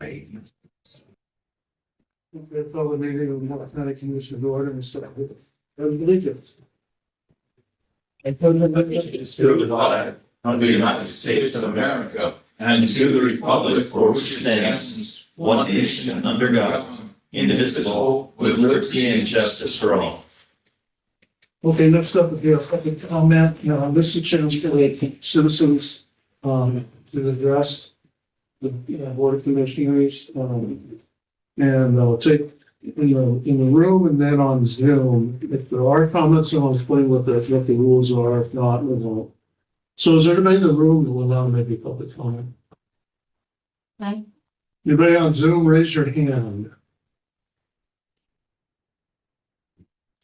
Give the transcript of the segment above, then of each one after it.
Okay, call the meeting of the Morrow County Commission to order and start with allegiance. Allegiance to the flag of the United States of America and to the republic for which it stands, one nation under God, indivisible, with liberty and justice for all. Okay, next up would be a public comment. Now, this is a chance for the citizens to address the Board of Commissioners. And I'll take in the room and then on Zoom. If there are comments, I'll explain what the rules are. If not, we won't. So is there anybody in the room that will allow maybe public comment? Hi. Anybody on Zoom, raise your hand.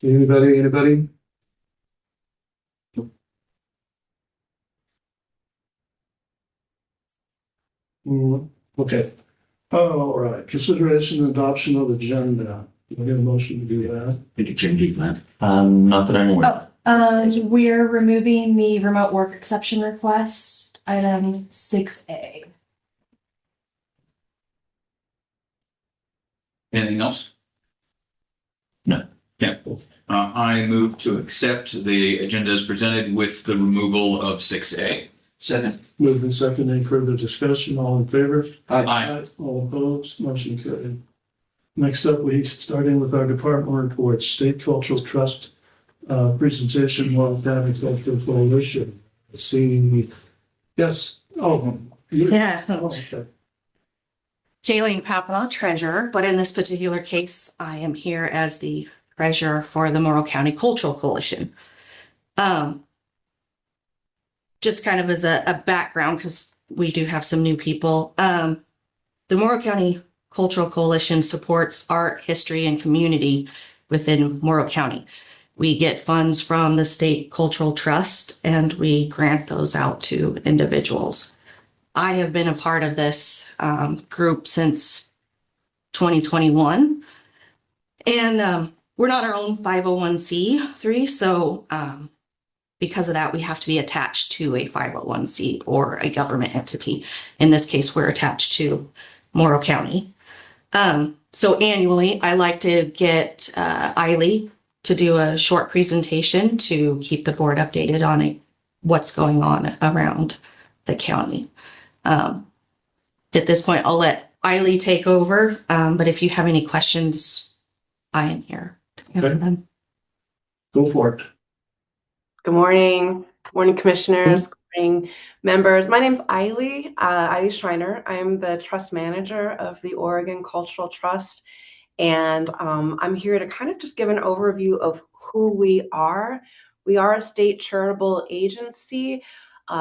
Anybody? Okay. All right. Consideration and adoption of agenda. Do I get a motion to do that? Did you change it, man? Not that I'm aware. We're removing the remote work exception request, item 6A. Anything else? No. Yeah. I move to accept the agenda as presented with the removal of 6A. Second. Moved and second. Any further discussion? All in favor? Aye. All opposed? Motion carried. Next up, we start in with our department reports. State Cultural Trust presentation, Morrow County Cultural Coalition. See, yes. Oh, Yeah. okay. Jaylene Papanoff, treasurer, but in this particular case, I am here as the treasurer for the Morrow County Cultural Coalition. Just kind of as a background, because we do have some new people. The Morrow County Cultural Coalition supports art, history, and community within Morrow County. We get funds from the State Cultural Trust, and we grant those out to individuals. I have been a part of this group since 2021, and we're not our own 501c3, so because of that, we have to be attached to a 501c or a government entity. In this case, we're attached to Morrow County. So annually, I like to get Eiley to do a short presentation to keep the board updated on what's going on around the county. At this point, I'll let Eiley take over, but if you have any questions, I am here to answer them. Go for it. Good morning. Morning, commissioners. Good morning, members. My name is Eiley Schreiner. I am the trust manager of the Oregon Cultural Trust. And I'm here to kind of just give an overview of who we are. We are a state charitable agency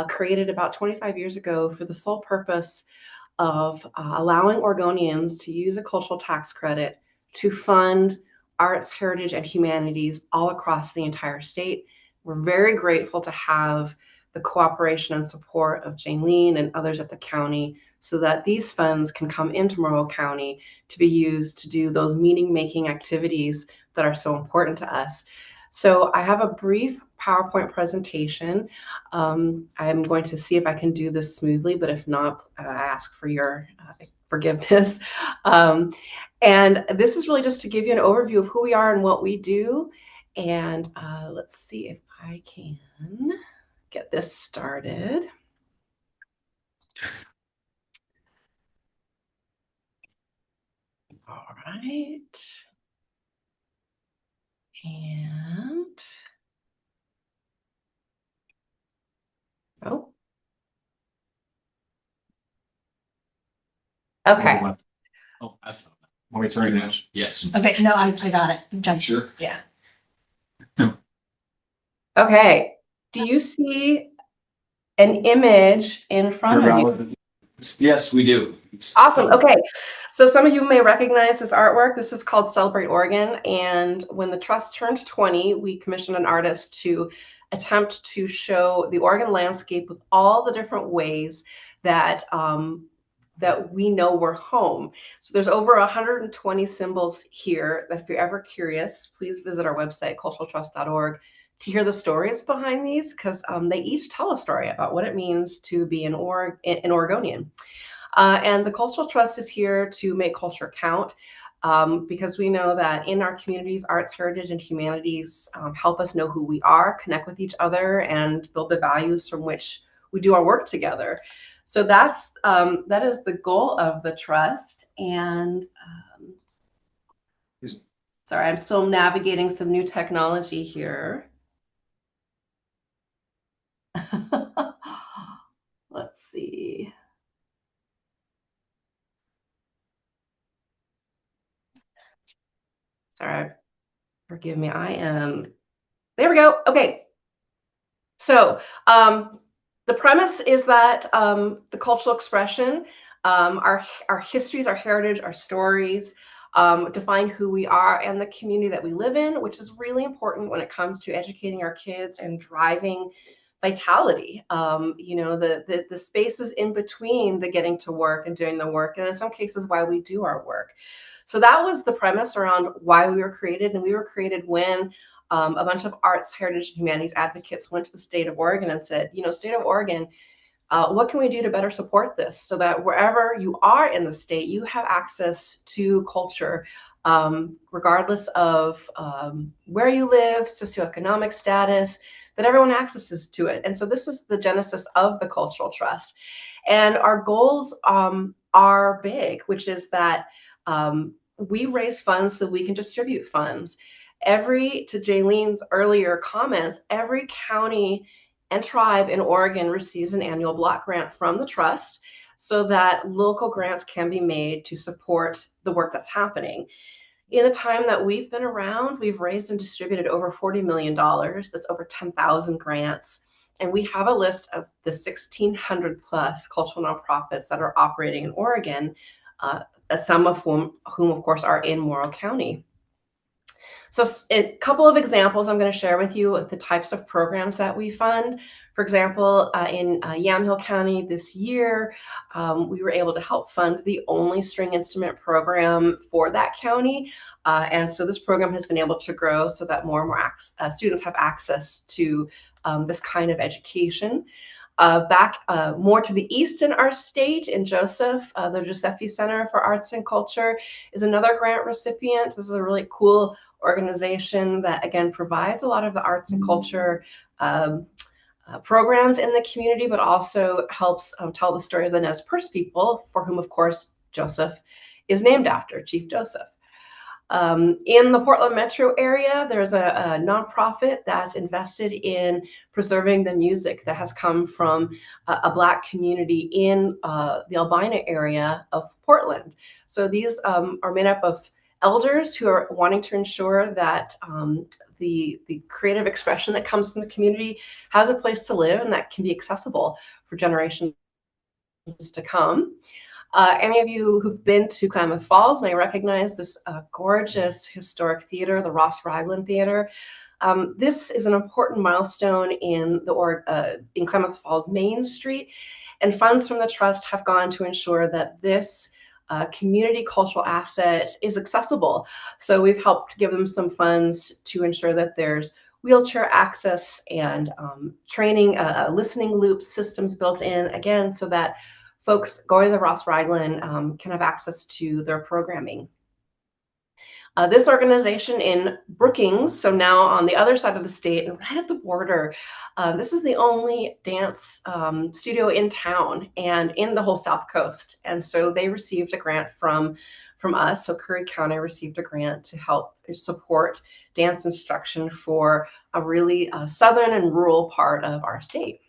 created about 25 years ago for the sole purpose of allowing Oregonians to use a cultural tax credit to fund arts, heritage, and humanities all across the entire state. We're very grateful to have the cooperation and support of Jaylene and others at the county so that these funds can come into Morrow County to be used to do those meaning-making activities that are so important to us. So I have a brief PowerPoint presentation. I'm going to see if I can do this smoothly, but if not, I ask for your forgiveness. And this is really just to give you an overview of who we are and what we do. And let's see if I can get this started. All right. And oh. Okay. Oh, that's not that. Wait, sorry, now. Yes. Okay, no, I got it. Just Sure. Yeah. Okay. Do you see an image in front of you? Yes, we do. Awesome. Okay. So some of you may recognize this artwork. This is called Celebrate Oregon. And when the trust turned 20, we commissioned an artist to attempt to show the Oregon landscape with all the different ways that that we know we're home. So there's over 120 symbols here that if you're ever curious, please visit our website, culturaltrust.org, to hear the stories behind these, because they each tell a story about what it means to be an Oregonian. And the Cultural Trust is here to make culture count. Because we know that in our communities, arts, heritage, and humanities help us know who we are, connect with each other, and build the values from which we do our work together. So that is the goal of the trust. And sorry, I'm still navigating some new technology here. Let's see. Sorry, forgive me. There we go. Okay. So the premise is that the cultural expression, our histories, our heritage, our stories define who we are and the community that we live in, which is really important when it comes to educating our kids and driving vitality. The spaces in between the getting to work and doing the work, and in some cases why we do our work. So that was the premise around why we were created. And we were created when a bunch of arts, heritage, and humanities advocates went to the state of Oregon and said, state of Oregon, what can we do to better support this so that wherever you are in the state, you have access to culture, regardless of where you live, socioeconomic status, that everyone accesses to it. And so this is the genesis of the Cultural Trust. And our goals are big, which is that we raise funds so we can distribute funds. To Jaylene's earlier comments, every county and tribe in Oregon receives an annual block grant from the trust so that local grants can be made to support the work that's happening. In the time that we've been around, we've raised and distributed over $40 million. That's over 10,000 grants. And we have a list of the 1,600 plus cultural nonprofits that are operating in Oregon, some of whom, of course, are in Morrow County. So a couple of examples I'm going to share with you of the types of programs that we fund. For example, in Yamhill County this year, we were able to help fund the only string instrument program for that county. And so this program has been able to grow so that more and more students have access to this kind of education. Back more to the east in our state, in Joseph, the Josephi Center for Arts and Culture is another grant recipient. This is a really cool organization that, again, provides a lot of the arts and culture programs in the community, but also helps tell the story of the Nez Perce people, for whom, of course, Joseph is named after, Chief Joseph. In the Portland metro area, there's a nonprofit that's invested in preserving the music that has come from a Black community in the Albina area of Portland. So these are made up of elders who are wanting to ensure that the creative expression that comes from the community has a place to live and that can be accessible for generations to come. Any of you who've been to Klamath Falls may recognize this gorgeous historic theater, the Ross Ragland Theater. This is an important milestone in Klamath Falls Main Street, and funds from the trust have gone to ensure that this community cultural asset is accessible. So we've helped give them some funds to ensure that there's wheelchair access and training, listening loop systems built in, again, so that folks going to the Ross Ragland can have access to their programming. This organization in Brookings, so now on the other side of the state and right at the border, this is the only dance studio in town and in the whole South Coast. And so they received a grant from us. So Curry County received a grant to help support dance instruction for a really southern and rural part of our state.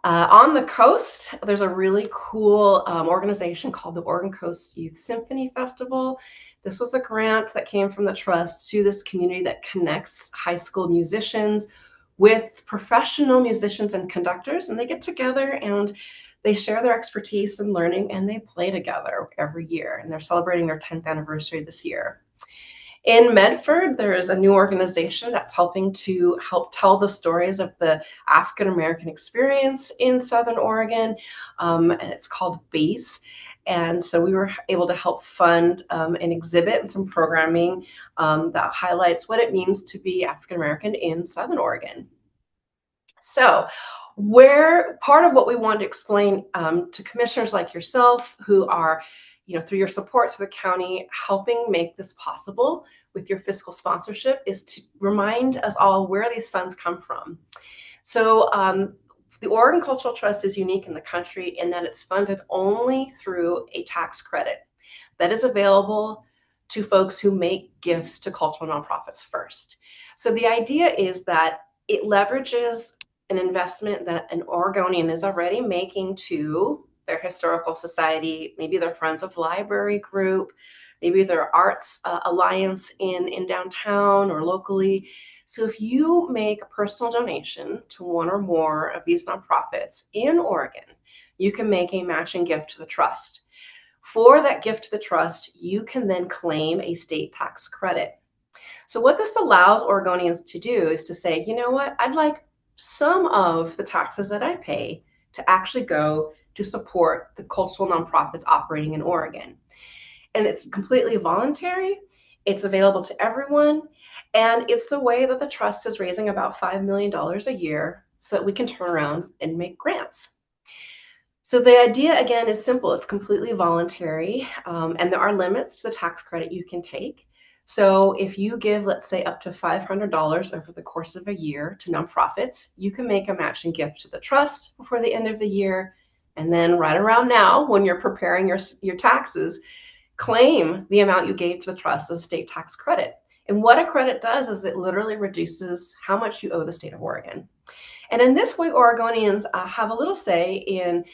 On the coast, there's a really cool organization called the Oregon Coast Youth Symphony Festival. This was a grant that came from the trust to this community that connects high school musicians with professional musicians and conductors, and they get together and they share their expertise and learning, and they play together every year, and they're celebrating their 10th anniversary this year. In Medford, there is a new organization that's helping to help tell the stories of the African-American experience in Southern Oregon, and it's called BASE. And so we were able to help fund an exhibit and some programming that highlights what it means to be African-American in Southern Oregon. So where part of what we want to explain to commissioners like yourself who are, through your support through the county, helping make this possible with your fiscal sponsorship, is to remind us all where these funds come from. So the Oregon Cultural Trust is unique in the country in that it's funded only through a tax credit that is available to folks who make gifts to cultural nonprofits first. So the idea is that it leverages an investment that an Oregonian is already making to their historical society, maybe their Friends of Library group, maybe their arts alliance in downtown or locally. So if you make a personal donation to one or more of these nonprofits in Oregon, you can make a matching gift to the trust. For that gift to the trust, you can then claim a state tax credit. So what this allows Oregonians to do is to say, you know what, I'd like some of the taxes that I pay to actually go to support the cultural nonprofits operating in Oregon. And it's completely voluntary. It's available to everyone. And it's the way that the trust is raising about $5 million a year so that we can turn around and make grants. So the idea, again, is simple. It's completely voluntary, and there are limits to the tax credit you can take. So if you give, let's say, up to $500 over the course of a year to nonprofits, you can make a matching gift to the trust before the end of the year. And then right around now, when you're preparing your taxes, claim the amount you gave to the trust as a state tax credit. And what a credit does is it literally reduces how much you owe the state of Oregon. And in this way, Oregonians have a little say in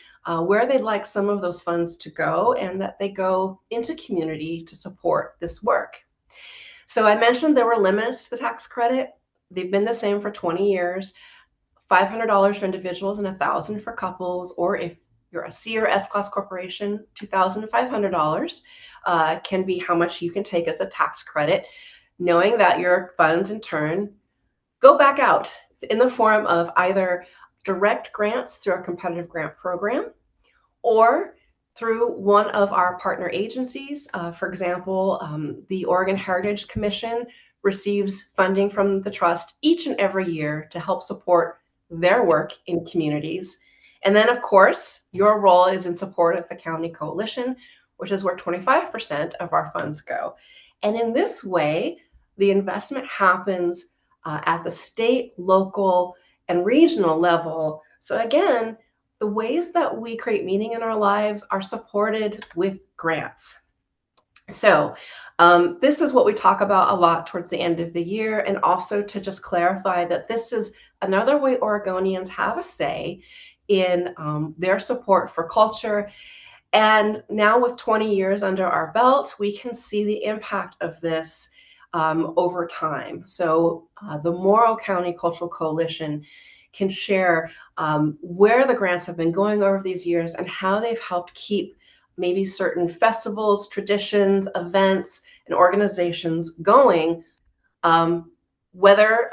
where they'd like some of those funds to go, and that they go into community to support this work. So I mentioned there were limits to the tax credit. They've been the same for 20 years, $500 for individuals and $1,000 for couples, or if you're a C or S class corporation, $2,500 can be how much you can take as a tax credit, knowing that your funds in turn go back out in the form of either direct grants through our competitive grant program or through one of our partner agencies. For example, the Oregon Heritage Commission receives funding from the trust each and every year to help support their work in communities. And then, of course, your role is in support of the County Coalition, which is where 25% of our funds go. And in this way, the investment happens at the state, local, and regional level. So again, the ways that we create meaning in our lives are supported with grants. So this is what we talk about a lot towards the end of the year, and also to just clarify that this is another way Oregonians have a say in their support for culture. And now with 20 years under our belt, we can see the impact of this over time. So the Morrow County Cultural Coalition can share where the grants have been going over these years and how they've helped keep maybe certain festivals, traditions, events, and organizations going, whether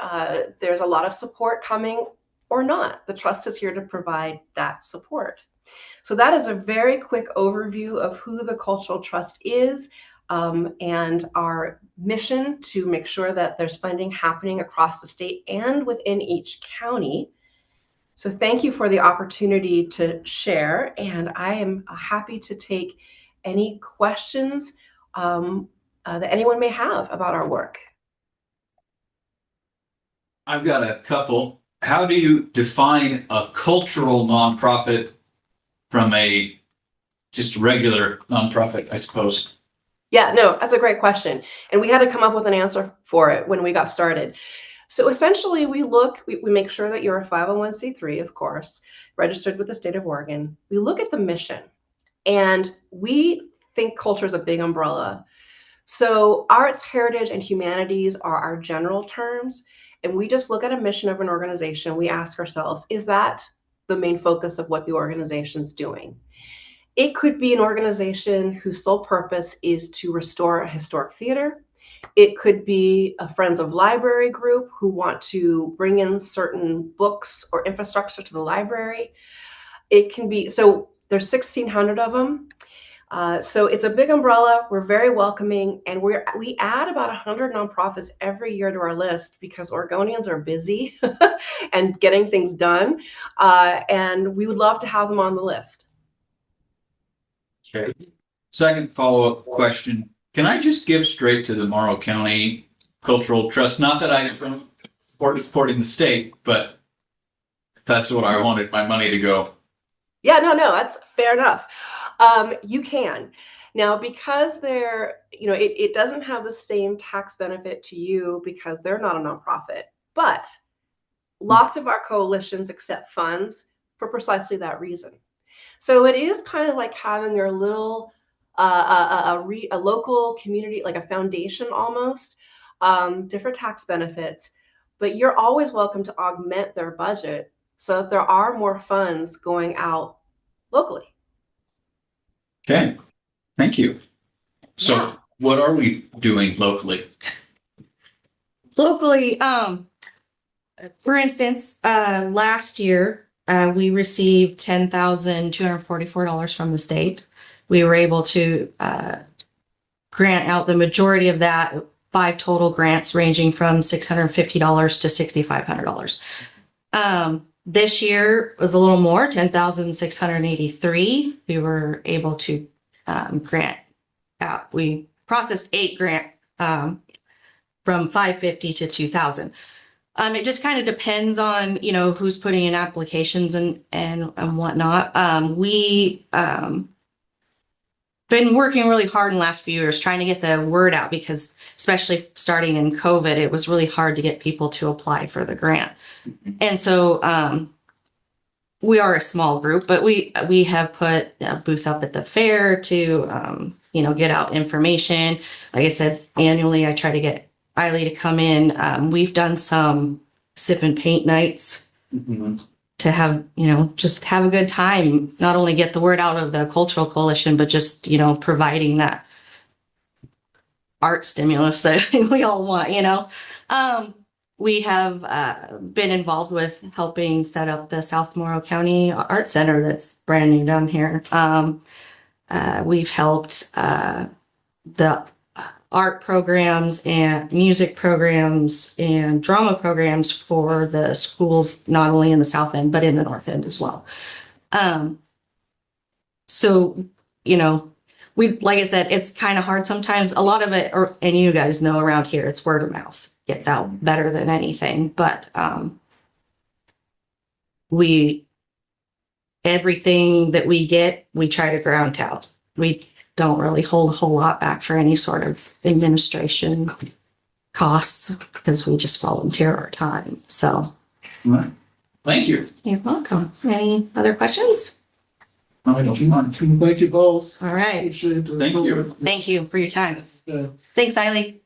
there's a lot of support coming or not. The trust is here to provide that support. So that is a very quick overview of who the Cultural Trust is, and our mission to make sure that there's funding happening across the state and within each county. So thank you for the opportunity to share, and I am happy to take any questions that anyone may have about our work. I've got a couple. How do you define a cultural nonprofit from a just regular nonprofit, I suppose? Yeah, no, that's a great question. And we had to come up with an answer for it when we got started. So essentially, we make sure that you're a 501c3, of course, registered with the state of Oregon. We look at the mission, and we think culture is a big umbrella. So arts, heritage, and humanities are our general terms. And we just look at a mission of an organization. We ask ourselves, is that the main focus of what the organization's doing? It could be an organization whose sole purpose is to restore a historic theater. It could be a Friends of Library group who want to bring in certain books or infrastructure to the library. It can be, so there's 1,600 of them. So it's a big umbrella. We're very welcoming, and we add about 100 nonprofits every year to our list because Oregonians are busy and getting things done, and we would love to have them on the list. Okay. Second follow-up question. Can I just give straight to the Morrow County Cultural Trust? Not that I'm supporting the state, but that's what I wanted my money to go. Yeah, no, that's fair enough. You can. Now, because it doesn't have the same tax benefit to you because they're not a nonprofit, but lots of our coalitions accept funds for precisely that reason. So it is kind of like having your little a local community, like a foundation almost, different tax benefits, but you're always welcome to augment their budget so that there are more funds going out locally. Okay. Thank you. So Yeah. what are we doing locally? Locally, for instance, last year, we received $10,244 from the state. We were able to grant out the majority of that, 5 total grants ranging from $650 to $6,500. This year was a little more, $10,683. We were able to grant out. We processed 8 grant from $550 to $2,000. It just kind of depends on, who's putting in applications and whatnot. We been working really hard in the last few years trying to get the word out because especially starting in COVID, it was really hard to get people to apply for the grant. And so we are a small group, but we have put a booth up at the fair to, get out information. Like I said, annually, I try to get Eiley to come in. We've done some sip and paint nights to have, just have a good time, not only get the word out of the Cultural Coalition, but just, providing that art stimulus that we all want, We have been involved with helping set up the South Morrow County Art Center that's brand new down here. We've helped the art programs and music programs and drama programs for the schools, not only in the South End, but in the North End as well. So, like I said, it's kind of hard sometimes. A lot of it, and you guys know around here, it's word of mouth gets out better than anything. But everything that we get, we try to ground out. We don't really hold a whole lot back for any sort of administration costs because we just volunteer our time. So, Right. Thank you. You're welcome. Any other questions? Thank you both. All right. Appreciate it. Thank you. Thank you for your time. Yeah. Thanks, Eiley.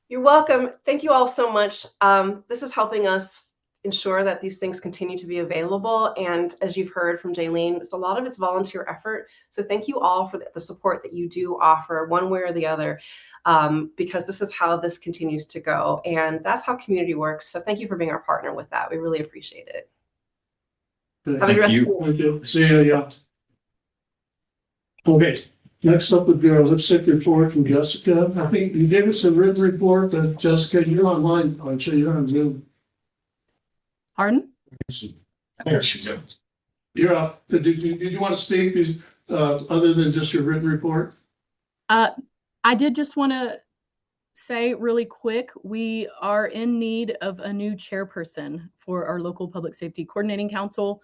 You're welcome. Thank you all so much. This is helping us ensure that these things continue to be available. And as you've heard from Jaylene, it's a lot of it's volunteer effort. So thank you all for the support that you do offer one way or the other, because this is how this continues to go. And that's how community works. So thank you for being our partner with that. We really appreciate it. Good. Have a good rest of you. the Thank you. See you. Yeah. Okay. Next up would be our lipstick report from Jessica. I think you gave us a written report, but Jessica, you're online, aren't you? You're on Zoom. Pardon? There she goes. You're up. Did you want to speak other than just your written report? I did just want to say really quick, we are in need of a new chairperson for our local public safety coordinating council.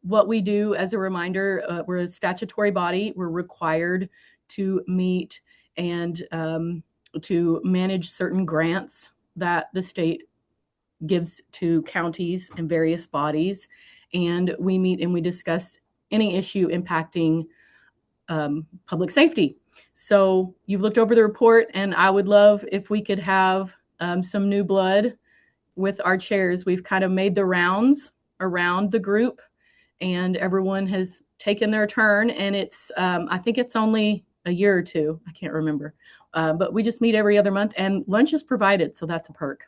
What we do, as a reminder, we're a statutory body. We're required to meet and to manage certain grants that the state gives to counties and various bodies. And we meet and we discuss any issue impacting public safety. So you've looked over the report, and I would love if we could have some new blood with our chairs. We've kind of made the rounds around the group, and everyone has taken their turn. And it's, I think it's only a year or two. I can't remember. But we just meet every other month, and lunch is provided. So that's a perk.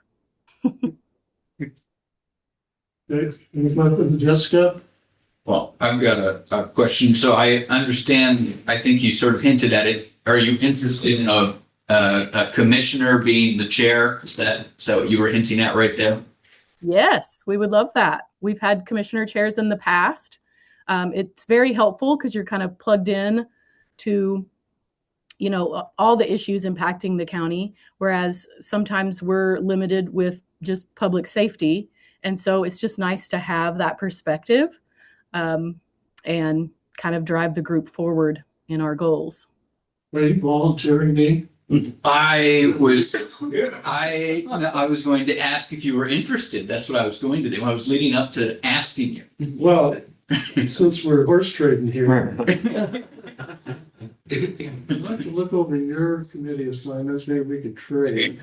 Okay. Any questions, Jessica? Well, I've got a question. So I understand, I think you sort of hinted at it. Are you interested in a commissioner being the chair? Is that what you were hinting at right there? Yes, we would love that. We've had commissioner chairs in the past. It's very helpful because you're kind of plugged in to, all the issues impacting the county, whereas sometimes we're limited with just public safety. And so it's just nice to have that perspective, and kind of drive the group forward in our goals. Are you volunteering me? I was going to ask if you were interested. That's what I was going to do. I was leading up to asking you. Well, since we're horse trading here, I'd like to look over your committee assignments. Maybe we could trade.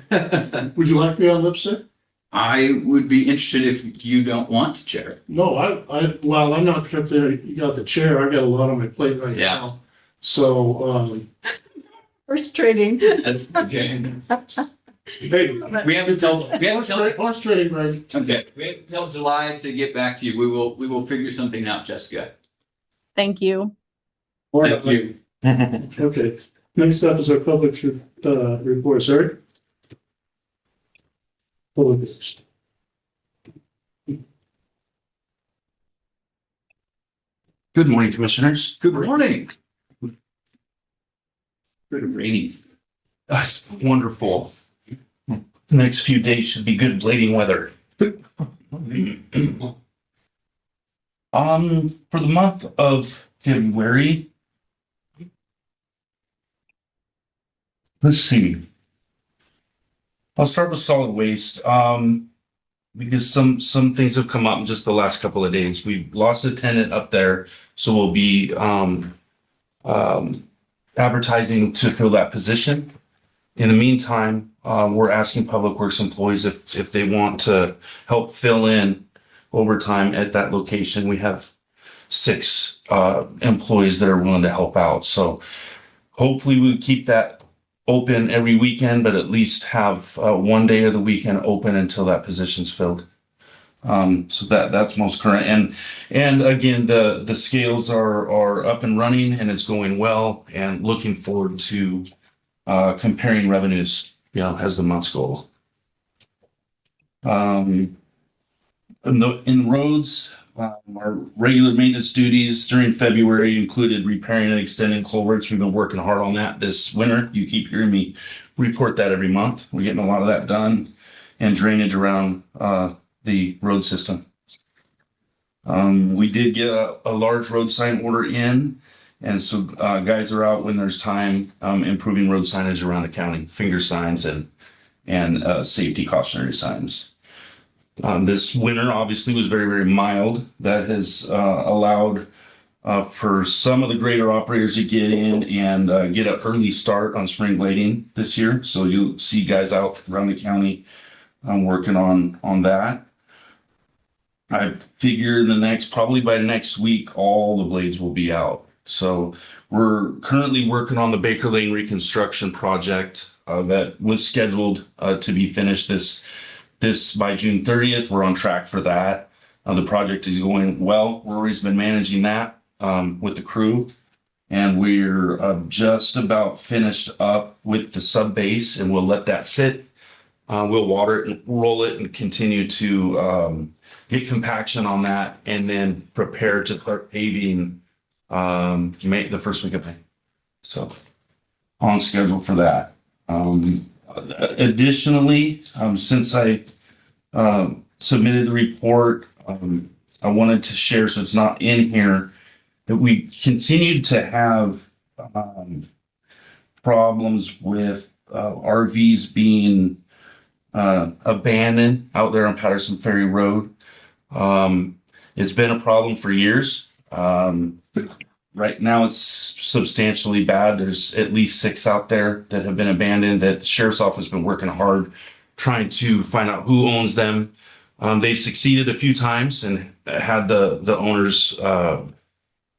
Would you like me on lipstick? I would be interested if you don't want to chair. No, well, I'm not up there. You got the chair. I got a lot on my plate right Yeah. now. So, Horse trading. Okay. hey, We haven't told. horse trading, right? Okay. We have until July to get back to you. We will figure something out, Jessica. Thank you. Thank you. Okay. Next up is our public report. Sorry. Public. Good morning, Commissioners. Good morning. Good rainy. That's wonderful. The next few days should be good blading weather. For the month of February, let's see. I'll start with solid waste. Because some things have come up in just the last couple of days. We lost a tenant up there, so we'll be advertising to fill that position. In the meantime, we're asking Public Works employees if they want to help fill in overtime at that location. We have 6 employees that are willing to help out. So hopefully we keep that open every weekend, but at least have one day of the weekend open until that position's filled. So that's most current. And again, the scales are up and running and it's going well, and looking forward to comparing revenues, as the months go. In roads, our regular maintenance duties during February included repairing and extending culverts. We've been working hard on that this winter. You keep hearing me report that every month. We're getting a lot of that done, and drainage around the road system. We did get a large road sign order in, and so guys are out when there's time, improving road signage around the county, finger signs and safety cautionary signs. This winter obviously was very, very mild. That has allowed for some of the greater operators to get in and get an early start on spring blading this year. So you'll see guys out around the county working on that. I figure probably by next week, all the blades will be out. So we're currently working on the Baker Lane reconstruction project that was scheduled to be finished this by June 30th. We're on track for that. The project is going well. Rory's been managing that with the crew, and we're just about finished up with the sub base, and we'll let that sit. We'll water it and roll it and continue to get compaction on that, and then prepare to start paving the first week of May. So on schedule for that. Additionally, since I submitted the report, I wanted to share, so it's not in here, that we continued to have problems with RVs being abandoned out there on Patterson Ferry Road. It's been a problem for years. Right now it's substantially bad. There's at least 6 out there that have been abandoned, that the sheriff's office has been working hard trying to find out who owns them. They've succeeded a few times and had the owners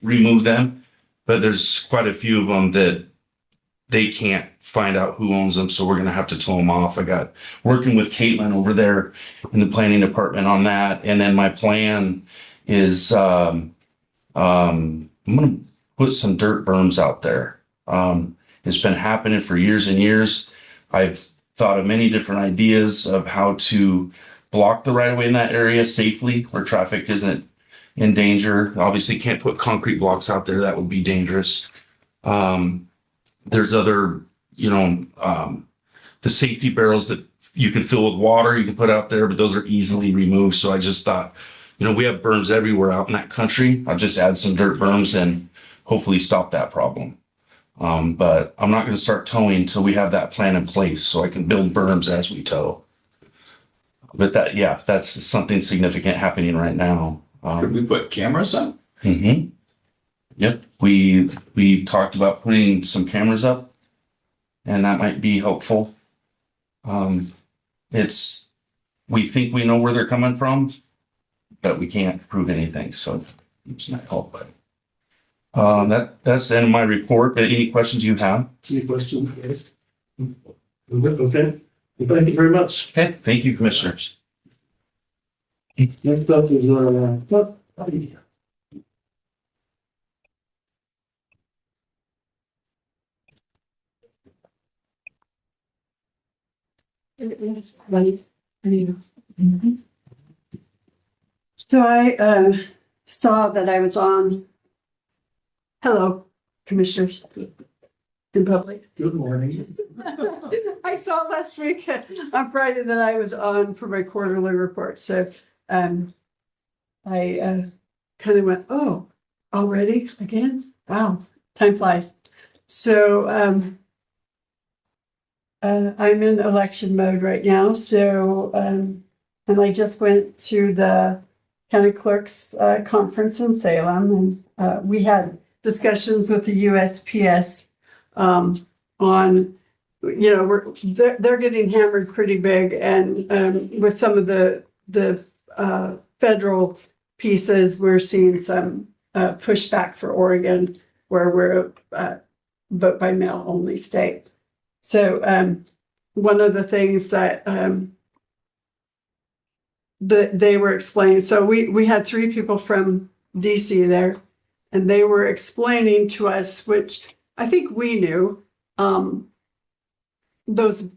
remove them, but there's quite a few of them that they can't find out who owns them, so we're going to have to tow them off. I got working with Caitlin over there in the planning department on that, and then my plan is I'm gonna put some dirt berms out there. It's been happening for years and years. I've thought of many different ideas of how to block the right of way in that area safely where traffic isn't in danger. Obviously can't put concrete blocks out there. That would be dangerous. There's other, the safety barrels that you can fill with water, you can put out there, but those are easily removed. So I just thought, we have berms everywhere out in that country. I'll just add some dirt berms and hopefully stop that problem. But I'm not going to start towing until we have that plan in place so I can build berms as we tow. But that's something significant happening right now. Could we put cameras up? Mm-hmm. Yep. We talked about putting some cameras up, and that might be helpful. We think we know where they're coming from, but we can't prove anything, so it's not help. That's the end of my report. Any questions you have? Any questions, guys? Okay. Well, thank you very much. Okay, thank you, commissioners. Next up is So I saw that I was on. Hello, commissioners in public. good morning. I saw last week on Friday that I was on for my quarterly report. So I kind of went, oh, already again? Wow, time flies. So I'm in election mode right now. So and I just went to the county clerk's conference in Salem, and we had discussions with the USPS on, they're getting hammered pretty big, and with some of the federal pieces, we're seeing some pushback for Oregon, where we're a vote by mail only state. So one of the things that they were explaining, so we had 3 people from DC there, and they were explaining to us, which I think we knew, those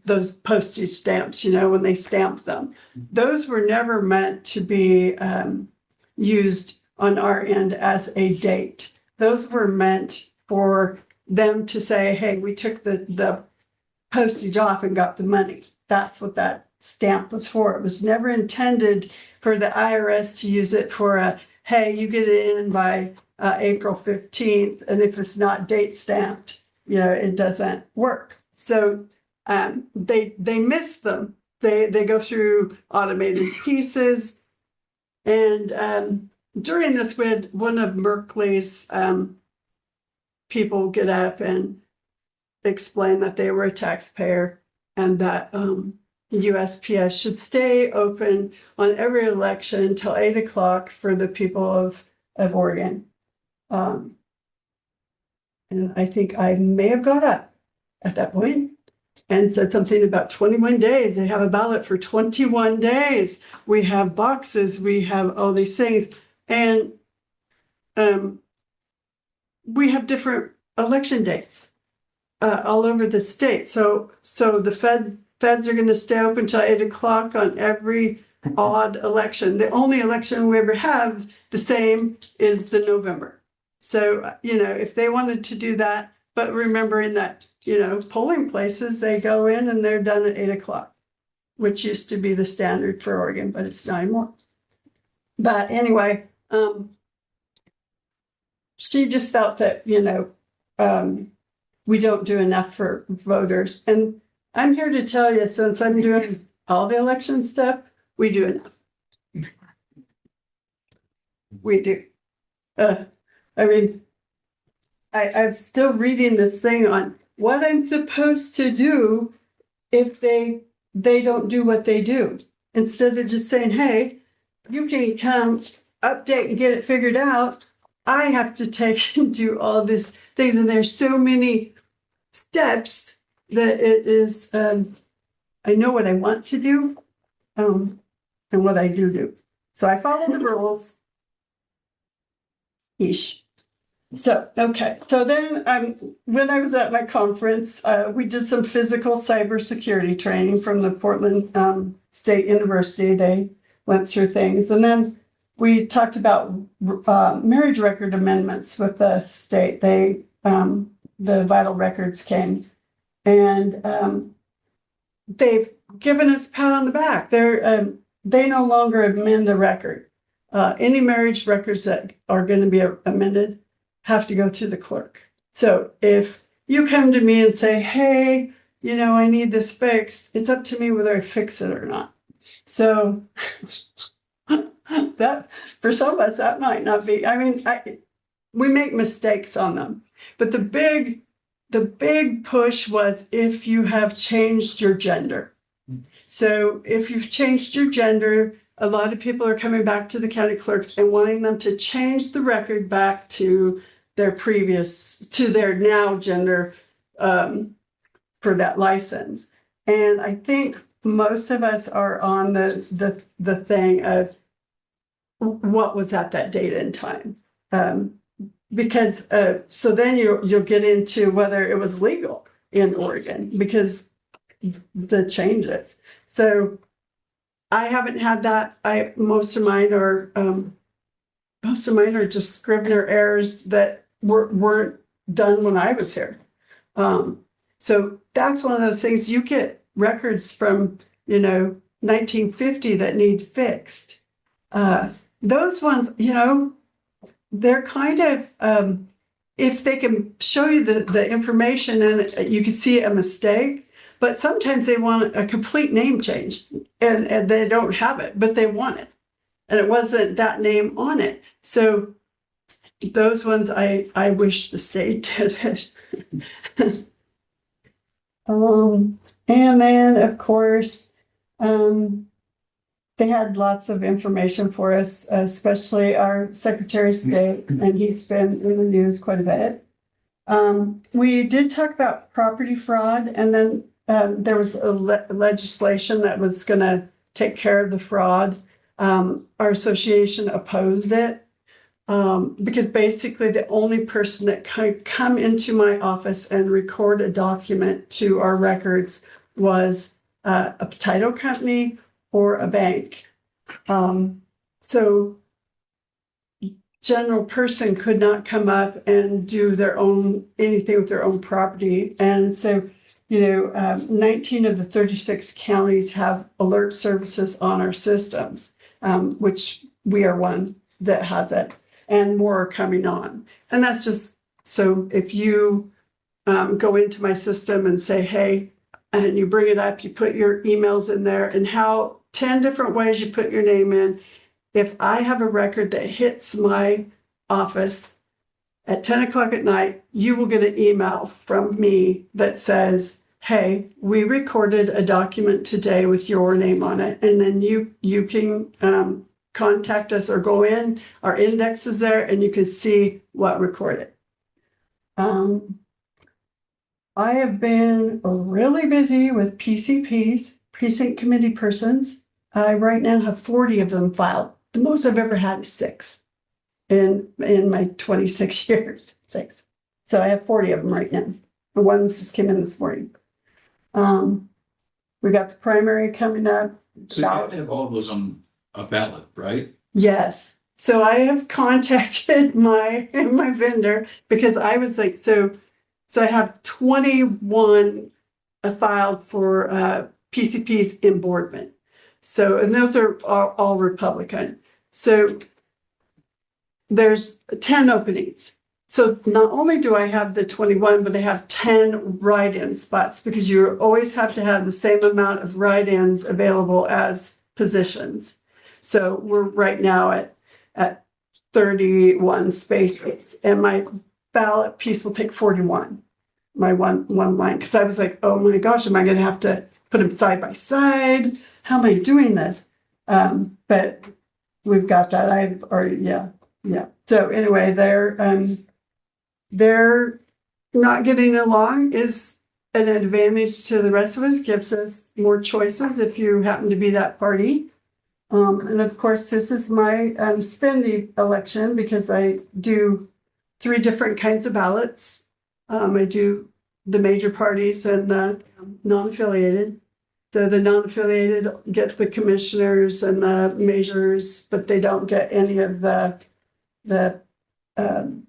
postage stamps, when they stamped them, those were never meant to be used on our end as a date. Those were meant for them to say, hey, we took the postage off and got the money. That's what that stamp was for. It was never intended for the IRS to use it for hey, you get it in by April 15th, and if it's not date stamped, it doesn't work. So they miss them. They go through automated pieces, and during this, we had one of Merkley's people get up and explain that they were a taxpayer, and that USPS should stay open on every election until 8 o'clock for the people of Oregon. And I think I may have got up at that point and said something about 21 days. They have a ballot for 21 days. We have boxes, we have all these things. And we have different election dates all over the state. So the feds are going to stay open until 8 o'clock on every odd election. The only election we ever have the same is the November. So, if they wanted to do that, but remembering that, polling places, they go in and they're done at 8 o'clock, which used to be the standard for Oregon, but it's not anymore. But anyway, she just felt that, we don't do enough for voters. And I'm here to tell you, since I'm doing all the election stuff, we do enough. We do. I'm still reading this thing on what I'm supposed to do if they don't do what they do. Instead of just saying, hey, you can come update and get it figured out, I have to take and do all these things. And there's so many steps that it is, I know what I want to do and what I do. So I follow the rules. Ish. So, okay. So then when I was at my conference, we did some physical cybersecurity training from the Portland State University. They went through things. And then we talked about marriage record amendments with the state. The vital records came, and they've given us a pat on the back. They no longer amend a record. Any marriage records that are going to be amended have to go through the clerk. So if you come to me and say, hey, I need this fixed, it's up to me whether I fix it or not. So that for some of us, that might not be, we make mistakes on them. But the big push was if you have changed your gender. So if you've changed your gender, a lot of people are coming back to the county clerks and wanting them to change the record back to their now gender for that license. And I think most of us are on the thing of what was at that date and time. Because so then you'll get into whether it was legal in Oregon because the changes. So I haven't had that. Most of mine are just Scrivener errors that weren't done when I was here. So that's one of those things. You get records from 1950 that need fixed. Those ones, they're kind of if they can show you the information and you can see a mistake, but sometimes they want a complete name change and they don't have it, but they want it. And it wasn't that name on it. So those ones I wish the state did it. And then of course, they had lots of information for us, especially our Secretary of State, and he's been in the news quite a bit. We did talk about property fraud, and then there was a legislation that was going to take care of the fraud. Our association opposed it because basically the only person that could come into my office and record a document to our records was a title company or a bank. So general person could not come up and do anything with their own property. And so 19 of the 36 counties have alert services on our systems, which we are one that has it, and more are coming on. And that's just so if you go into my system and say, hey, and you bring it up, you put your emails in there and 10 different ways you put your name in. If I have a record that hits my office at 10 o'clock at night, you will get an email from me that says, hey, we recorded a document today with your name on it. And then you can contact us or go in, our index is there and you can see what recorded. I have been really busy with PCPs, precinct committee persons. I right now have 40 of them filed. The most I've ever had is 6 in my 26 years, 6. So I have 40 of them right now. And one just came in this morning. We got the primary coming up. So you have to have all those on a ballot, right? Yes. So I have contacted my vendor because I was like, so I have 21 filed for PCPs in Boardman. So, and those are all Republican. So there's 10 openings. So not only do I have the 21, but I have 10 write-in spots because you always have to have the same amount of write-ins available as positions. So we're right now at 31 spaces, and my ballot piece will take 41. My one line, because I was like, oh my gosh, am I going to have to put them side by side? How am I doing this? But we've got that. I've already, yeah. So anyway, they're not getting along is an advantage to the rest of us, gives us more choices if you happen to be that party. And of course, this is my spending election because I do 3 different kinds of ballots. I do the major parties and the non-affiliated. So the non-affiliated get the commissioners and the majors, but they don't get any of the um,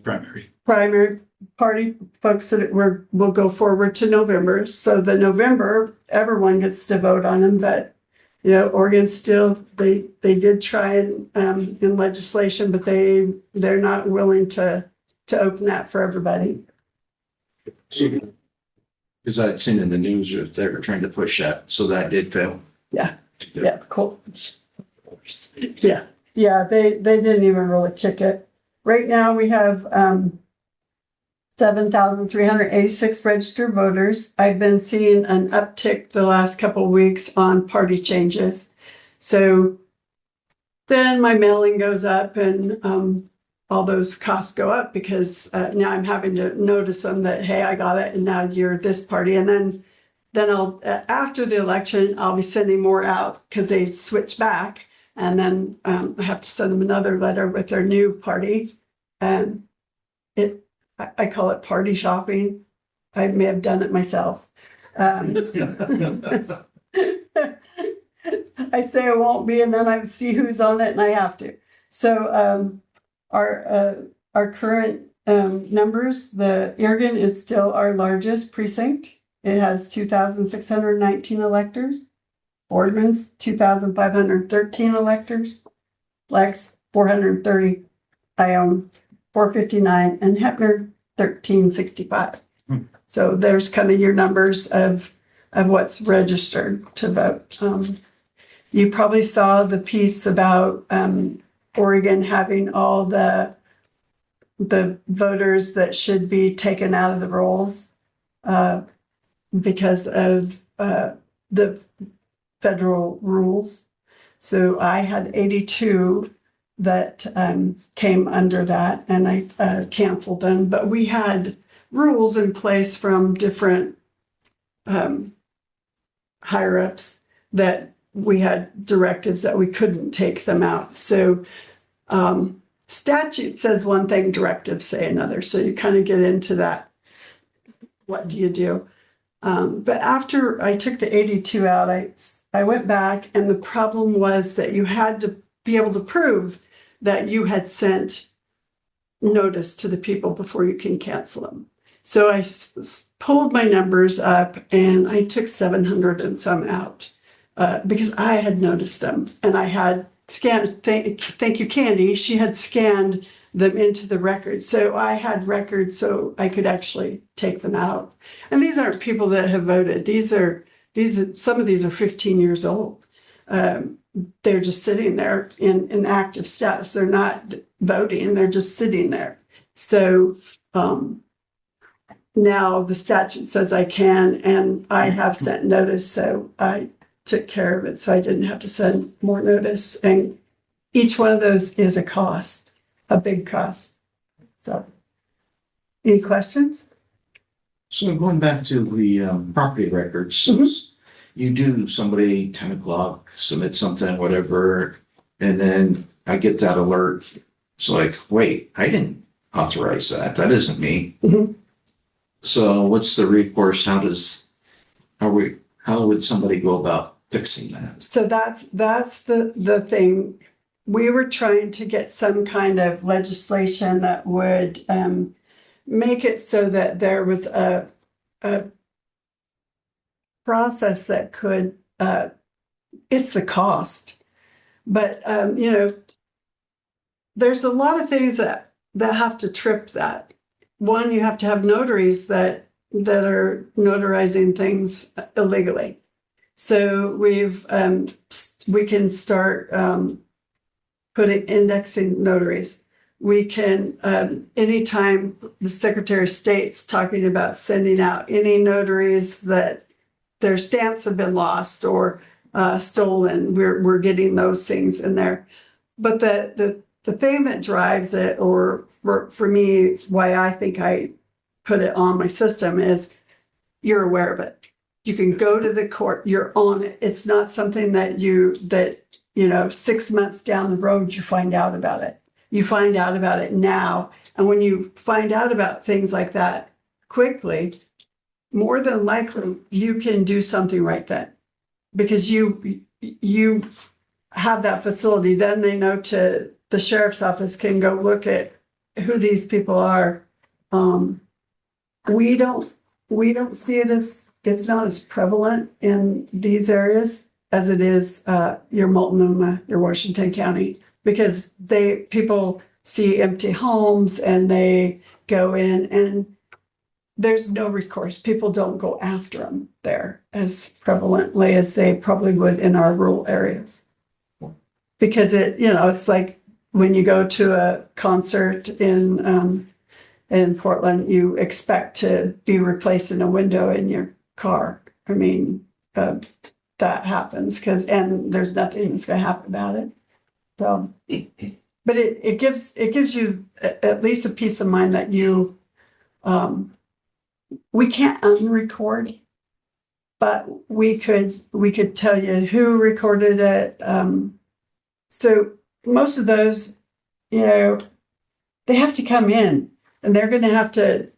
Primary. primary party folks that will go forward to November. So the November, everyone gets to vote on them, but you know, Oregon still, they did try in legislation, but they're not willing to open that for everybody. Because I'd seen in the news that they were trying to push that, so that did fail. Yeah, cool. Yeah, they didn't even really kick it. Right now, we have 7,386 registered voters. I've been seeing an uptick the last couple of weeks on party changes. So then my mailing goes up and all those costs go up because now I'm having to notice them that, hey, I got it and now you're this party. And then I'll, after the election, I'll be sending more out because they switch back. And then I have to send them another letter with their new party. And I call it party shopping. I may have done it myself. I say I won't be, and then I see who's on it, and I have to. So our current numbers, the Oregon is still our largest precinct. It has 2,619 electors. Boardman's 2,513 electors. Lex 430. Ione 459, and Heppner 1,365. So there's kind of your numbers of what's registered to vote. You probably saw the piece about Oregon having all the voters that should be taken out of the rolls because of the federal rules. So I had 82 that came under that, and I canceled them. But we had rules in place from different higher ups that we had directives that we couldn't take them out. So statute says one thing, directives say another. So you kind of get into that. What do you do? But after I took the 82 out, I went back, and the problem was that you had to be able to prove that you had sent notice to the people before you can cancel them. So I pulled my numbers up, and I took 700 and some out because I had noticed them, and I had scanned. Thank you, Candy. She had scanned them into the record, so I had records, so I could actually take them out. And these aren't people that have voted. Some of these are 15 years old. They're just sitting there in active status. They're not voting. They're just sitting there. So now the statute says I can, and I have sent notice. So I took care of it. So I didn't have to send more notice. And each one of those is a cost, a big cost. So any questions? So going back to the property records, you do somebody 10 o'clock, submit something, whatever, and then I get that alert. It's like, wait, I didn't authorize that. That isn't me. So what's the recourse? How would somebody go about fixing that? So that's the thing. We were trying to get some kind of legislation that would make it so that there was a process that could, it's the cost. But, there's a lot of things that have to trip that. One, you have to have notaries that are notarizing things illegally. So we can start putting indexing notaries. We can, anytime the Secretary of State's talking about sending out any notaries that their stamps have been lost or stolen, we're getting those things in there. But the thing that drives it, or for me, why I think I put it on my system is you're aware of it. You can go to the court, you're on it. It's not something that 6 months down the road, you find out about it. You find out about it now. And when you find out about things like that quickly, more than likely you can do something right then, because you have that facility. Then they know to the sheriff's office can go look at who these people are. We don't see it as, it's not as prevalent in these areas as it is your Multnomah, your Washington County, because people see empty homes and they go in and there's no recourse. People don't go after them there as prevalently as they probably would in our rural areas. Because it's like when you go to a concert in Portland, you expect to be replacing a window in your car. I mean, that happens and there's nothing that's going to happen about it. So, but it gives you at least a peace of mind that we can't unrecord, but we could tell you who recorded it. So most of those, they have to come in and they're going to have to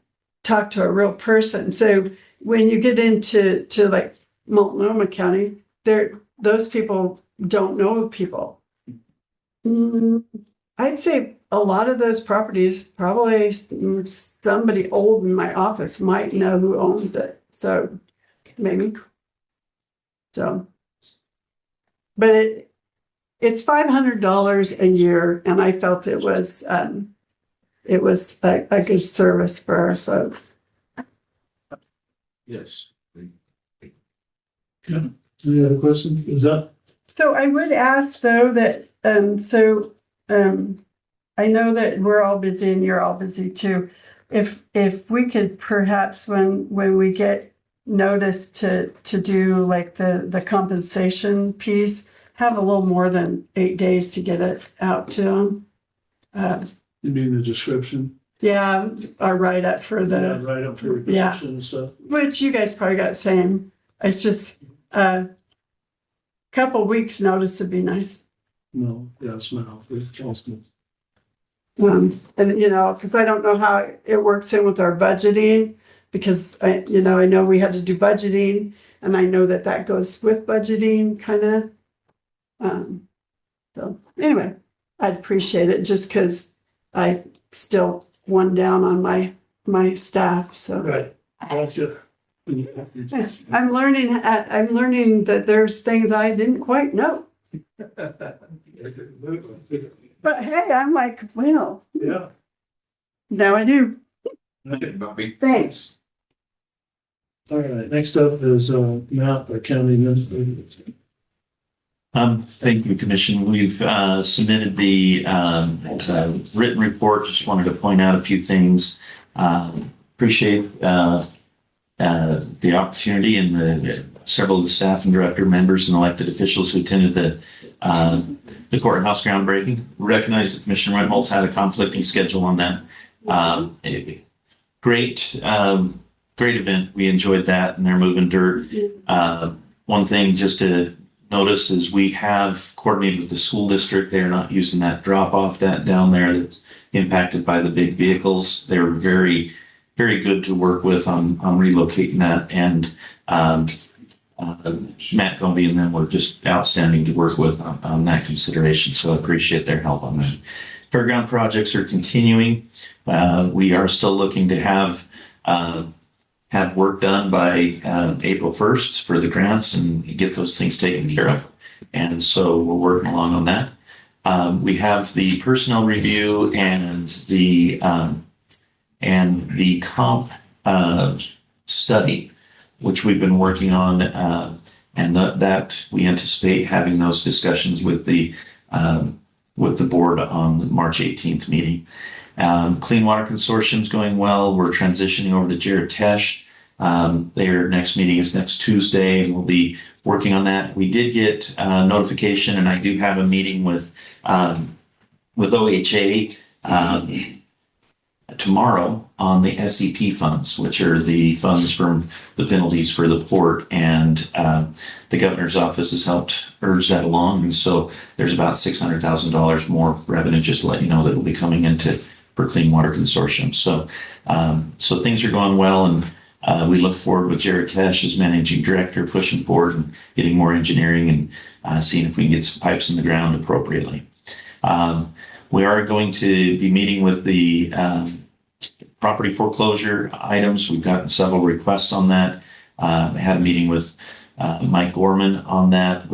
talk to a real person. So when you get into like Multnomah County, those people don't know people. I'd say a lot of those properties, probably somebody old in my office might know who owns it. So maybe. So, but it's $500 a year, and I felt it was a good service for our folks. Yes. Yeah. Any other questions? Is that? So I would ask though that I know that we're all busy and you're all busy too. If we could perhaps when we get notice to do like the compensation piece, have a little more than 8 days to get it out to them. You mean the description? Yeah, our write up for the Right up for the position and stuff. which you guys probably got the same. It's just couple weeks notice would be nice. No, yes, no. And because I don't know how it works in with our budgeting, because I know we had to do budgeting, and I know that goes with budgeting, kind of. So anyway, I'd appreciate it just because I still one down on my staff. So Right. Gotcha. I'm learning that there's things I didn't quite know. But hey, I'm like, well, Yeah. now I do. Bobby. Thanks. All right. Next up is Matt, our county administrator. Thank you, Commission. We've submitted the written report. Just wanted to point out a few things. Appreciate the opportunity and the several of the staff and director members and elected officials who attended the courthouse groundbreaking. Recognize that Commissioner Reynolds had a conflicting schedule on that. Great event. We enjoyed that, and they're moving dirt. One thing just to notice is we have coordinated with the school district. They're not using that drop off that down there that's impacted by the big vehicles. They're very, very good to work with on relocating that. And Matt Gombe and them were just outstanding to work with on that consideration. So I appreciate their help on that. Fairground projects are continuing. We are still looking to have work done by April 1st for the grants and get those things taken care of. And so we're working along on that. We have the personnel review and the comp study, which we've been working on, and that we anticipate having those discussions with the board on the March 18th meeting. Clean Water Consortium is going well. We're transitioning over to Jared Tesh. Their next meeting is next Tuesday, and we'll be working on that. We did get notification, and I do have a meeting with OHA tomorrow on the SEP funds, which are the funds from the penalties for the port. And the governor's office has helped urge that along. And so there's about $600,000 more revenue, just to let you know, that will be coming into for Clean Water Consortium. So, so things are going well, and we look forward with Jared Cash as managing director, pushing forward and getting more engineering and seeing if we can get some pipes in the ground appropriately. We are going to be meeting with the property foreclosure items. We've gotten several requests on that. I had a meeting with Mike Gorman on that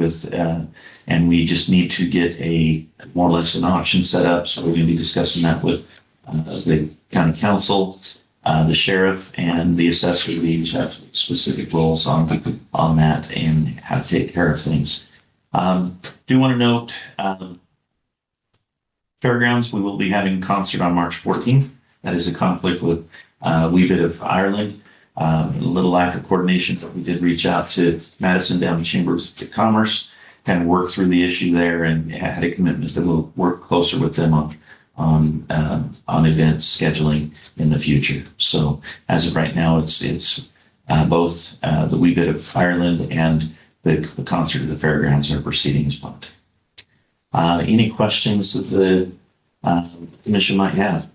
and we just need to get a more or less an auction set up. So we're going to be discussing that with the county council, the sheriff, and the assessors. We each have specific roles on that and how to take care of things. Do want to note, Fairgrounds, we will be having a concert on March 14th. That is a conflict with Wee Bit of Ireland. A little lack of coordination, but we did reach out to Madison Downey Chambers of Commerce, kind of work through the issue there, and had a commitment that we'll work closer with them on events scheduling in the future. So as of right now, it's both the Wee Bit of Ireland and the concert at the Fairgrounds are proceeding as planned. Any questions that the commission might have?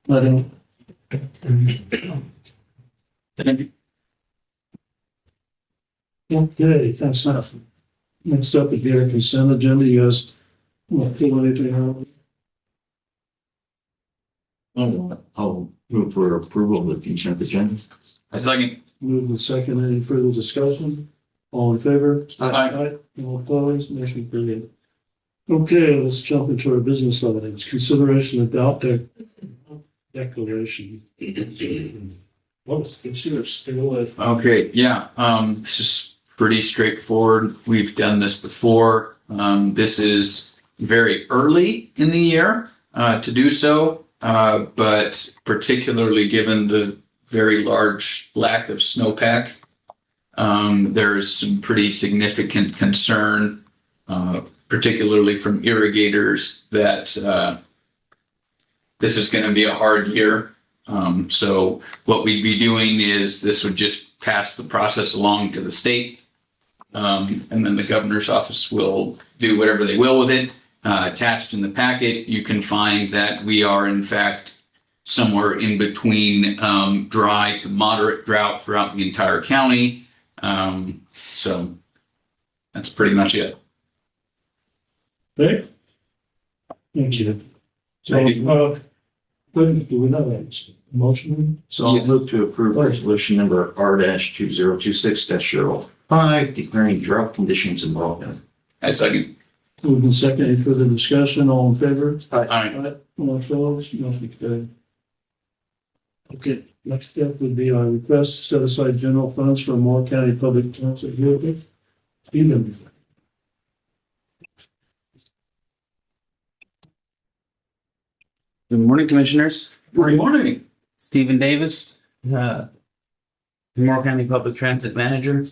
Okay, thanks enough. Next up would be our consent agenda. You guys want to feel anything on? I'll move for approval of the consent agenda. I second. Move and second. Any further discussion? All in favor? Aye. All opposed? Motion carried. Okay, let's jump into our business items. Consideration of doubt declaration. What? Consider still with. Okay, yeah, this is pretty straightforward. We've done this before. This is very early in the year to do so, but particularly given the very large lack of snowpack, there is some pretty significant concern, particularly from irrigators, that this is going to be a hard year. So what we'd be doing is this would just pass the process along to the state, and then the governor's office will do whatever they will with it. Attached in the packet, you can find that we are in fact somewhere in between dry to moderate drought throughout the entire county. So that's pretty much it. Okay. Thank you. So, do we have a motion? So I'll move to approve resolution number R-2026-05, declaring drought conditions in Morrow. I second. Moved and second. Any further discussion? All in favor? Aye. All opposed? Motion carried. Okay, next step would be our request to set aside general funds for Morrow County Public Transit vehicle. Stephen. Good morning, commissioners. Good morning. Stephen Davis, Morrow County Public Transit Manager.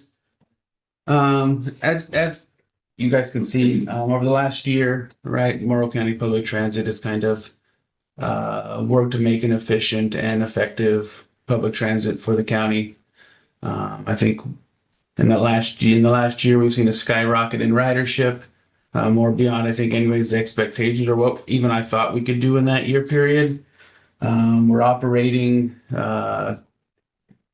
As you guys can see, over the last year, right, Morrow County Public Transit has kind of worked to make an efficient and effective public transit for the county. I think in the last year, we've seen a skyrocket in ridership. More beyond, I think, anyways, the expectations or what even I thought we could do in that year period. We're operating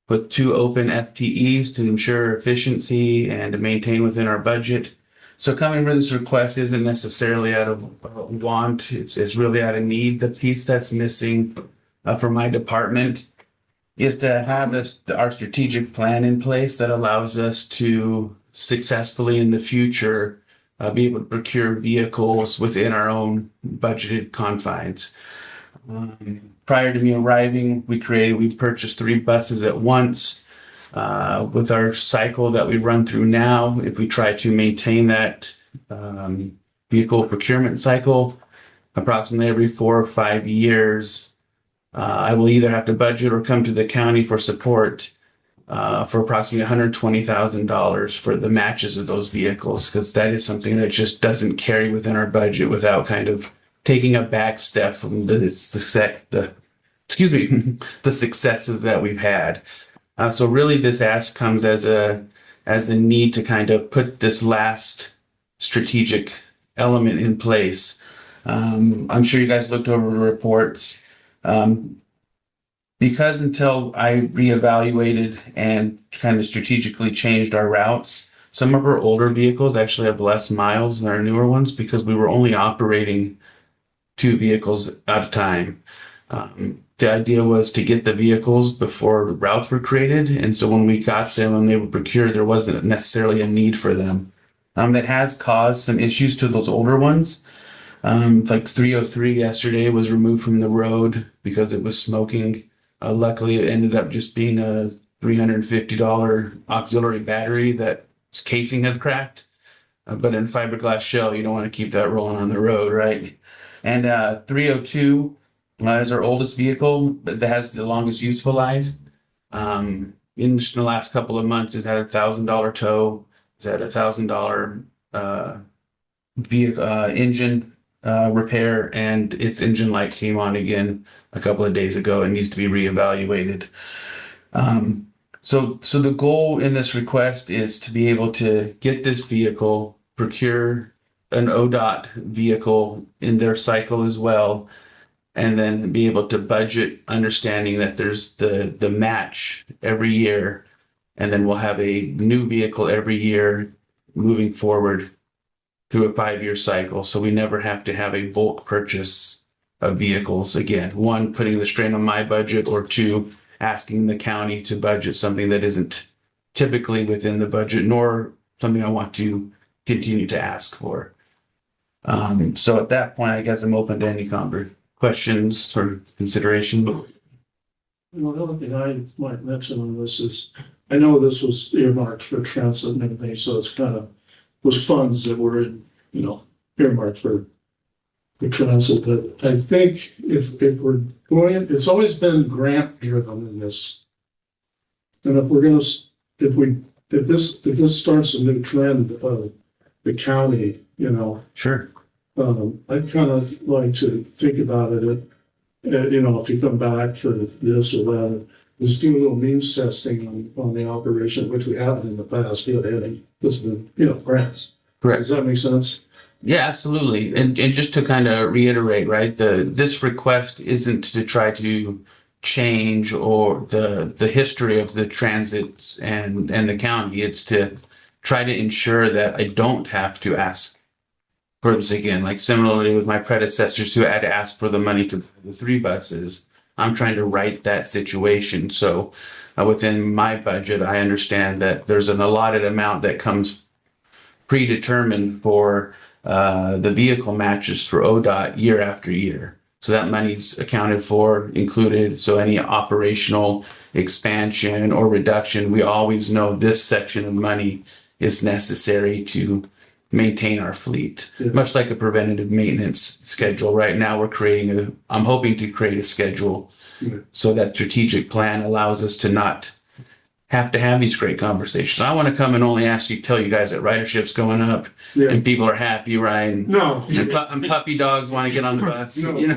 with 2 open FTEs to ensure efficiency and to maintain within our budget. So coming with this request isn't necessarily out of want, it's really out of need. The piece that's missing for my department is to have our strategic plan in place that allows us to successfully in the future be able to procure vehicles within our own budgeted confines. Prior to me arriving, we purchased 3 buses at once. With our cycle that we run through now, if we try to maintain that vehicle procurement cycle, approximately every 4 or 5 years, I will either have to budget or come to the county for support for approximately $120,000 for the matches of those vehicles, because that is something that just doesn't carry within our budget without kind of taking a back step from the excuse me, the successes that we've had. So really this ask comes as a need to kind of put this last strategic element in place. I'm sure you guys looked over the reports. Because until I reevaluated and kind of strategically changed our routes, some of our older vehicles actually have less miles than our newer ones because we were only operating 2 vehicles at a time. The idea was to get the vehicles before routes were created. And so when we got them and they were procured, there wasn't necessarily a need for them. That has caused some issues to those older ones. Like 303 yesterday was removed from the road because it was smoking. Luckily, it ended up just being a $350 auxiliary battery that casing had cracked. But in fiberglass shell, you don't want to keep that rolling on the road, right? And 302 is our oldest vehicle, but that has the longest useful life. In just the last couple of months, it's had $1,000 tow. It's had $1,000 vehicle engine repair, and its engine light came on again a couple of days ago and needs to be reevaluated. So the goal in this request is to be able to get this vehicle, procure an ODOT vehicle in their cycle as well, and then be able to budget, understanding that there's the match every year, and then we'll have a new vehicle every year moving forward through a 5-year cycle. So we never have to have a bulk purchase of vehicles again. One, putting the strain on my budget, or two, asking the county to budget something that isn't typically within the budget, nor something I want to continue to ask for. So at that point, I guess I'm open to any questions or consideration. You know, the other thing I might mention on this is, I know this was earmarked for transit and everything, so it's kind of was funds that were, earmarked for transit. But I think if we're going, it's always been grant driven in this. And if we're gonna, if this starts a new trend of the county, Sure. I'd kind of like to think about it, if you come back for this or that, just do a little means testing on the operation, which we haven't in the past, this been, grants. Correct. Does that make sense? Yeah, absolutely. And just to kind of reiterate, right, this request isn't to try to change or the history of the transit and the county. It's to try to ensure that I don't have to ask for this again. Like similarly with my predecessors who had to ask for the money to the 3 buses, I'm trying to right that situation. So within my budget, I understand that there's an allotted amount that comes predetermined for the vehicle matches for ODOT year after year. So that money's accounted for, included. So any operational expansion or reduction, we always know this section of money is necessary to maintain our fleet. Yeah. Much like a preventative maintenance schedule. Right now we're I'm hoping to create a schedule. Yeah. So that strategic plan allows us to not have to have these great conversations. I want to come and only tell you guys that ridership's going up Yeah. and people are happy, right? No. And puppy dogs want to get on the bus. No. And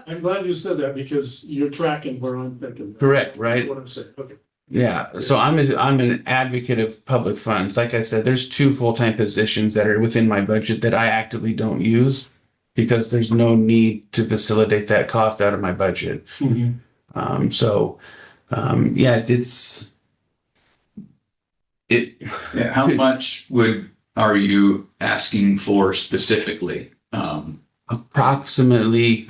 I'm glad you said that, because you're tracking where I'm thinking. Correct, right? What I'm saying. Okay. Yeah. So I'm an advocate of public funds. Like I said, there's 2 full-time positions that are within my budget that I actively don't use because there's no need to facilitate that cost out of my budget. Mm-hmm. How much are you asking for specifically? Approximately.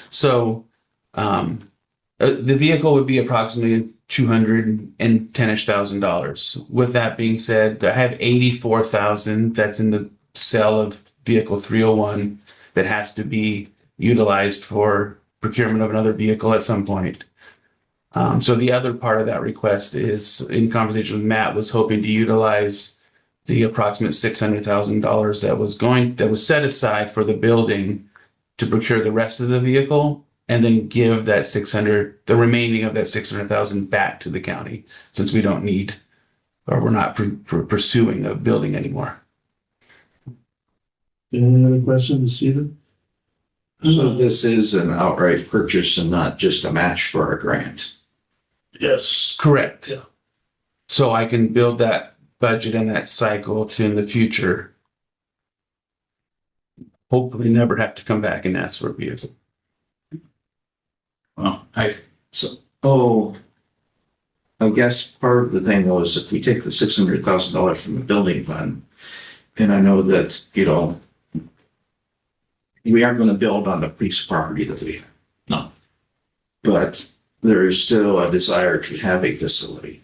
So, the vehicle would be approximately $210,000. With that being said, I have $84,000 that's in the sale of vehicle 301 that has to be utilized for procurement of another vehicle at some point. So the other part of that request is, in conversation with Matt, was hoping to utilize the approximate $600,000 that was set aside for the building to procure the rest of the vehicle, and then give the remaining of that $600,000 back to the county, since we don't need, or we're not pursuing a building anymore. Any other questions, Stephen? So this is an outright purchase and not just a match for our grant. Yes. Correct. Yeah. So I can build that budget and that cycle to in the future. Hopefully never have to come back and ask for a vehicle. Well, I guess part of the thing though is if we take the $600,000 from the building fund, and I know that, we aren't going to build on the piece of property that we have. No. But there is still a desire to have a facility.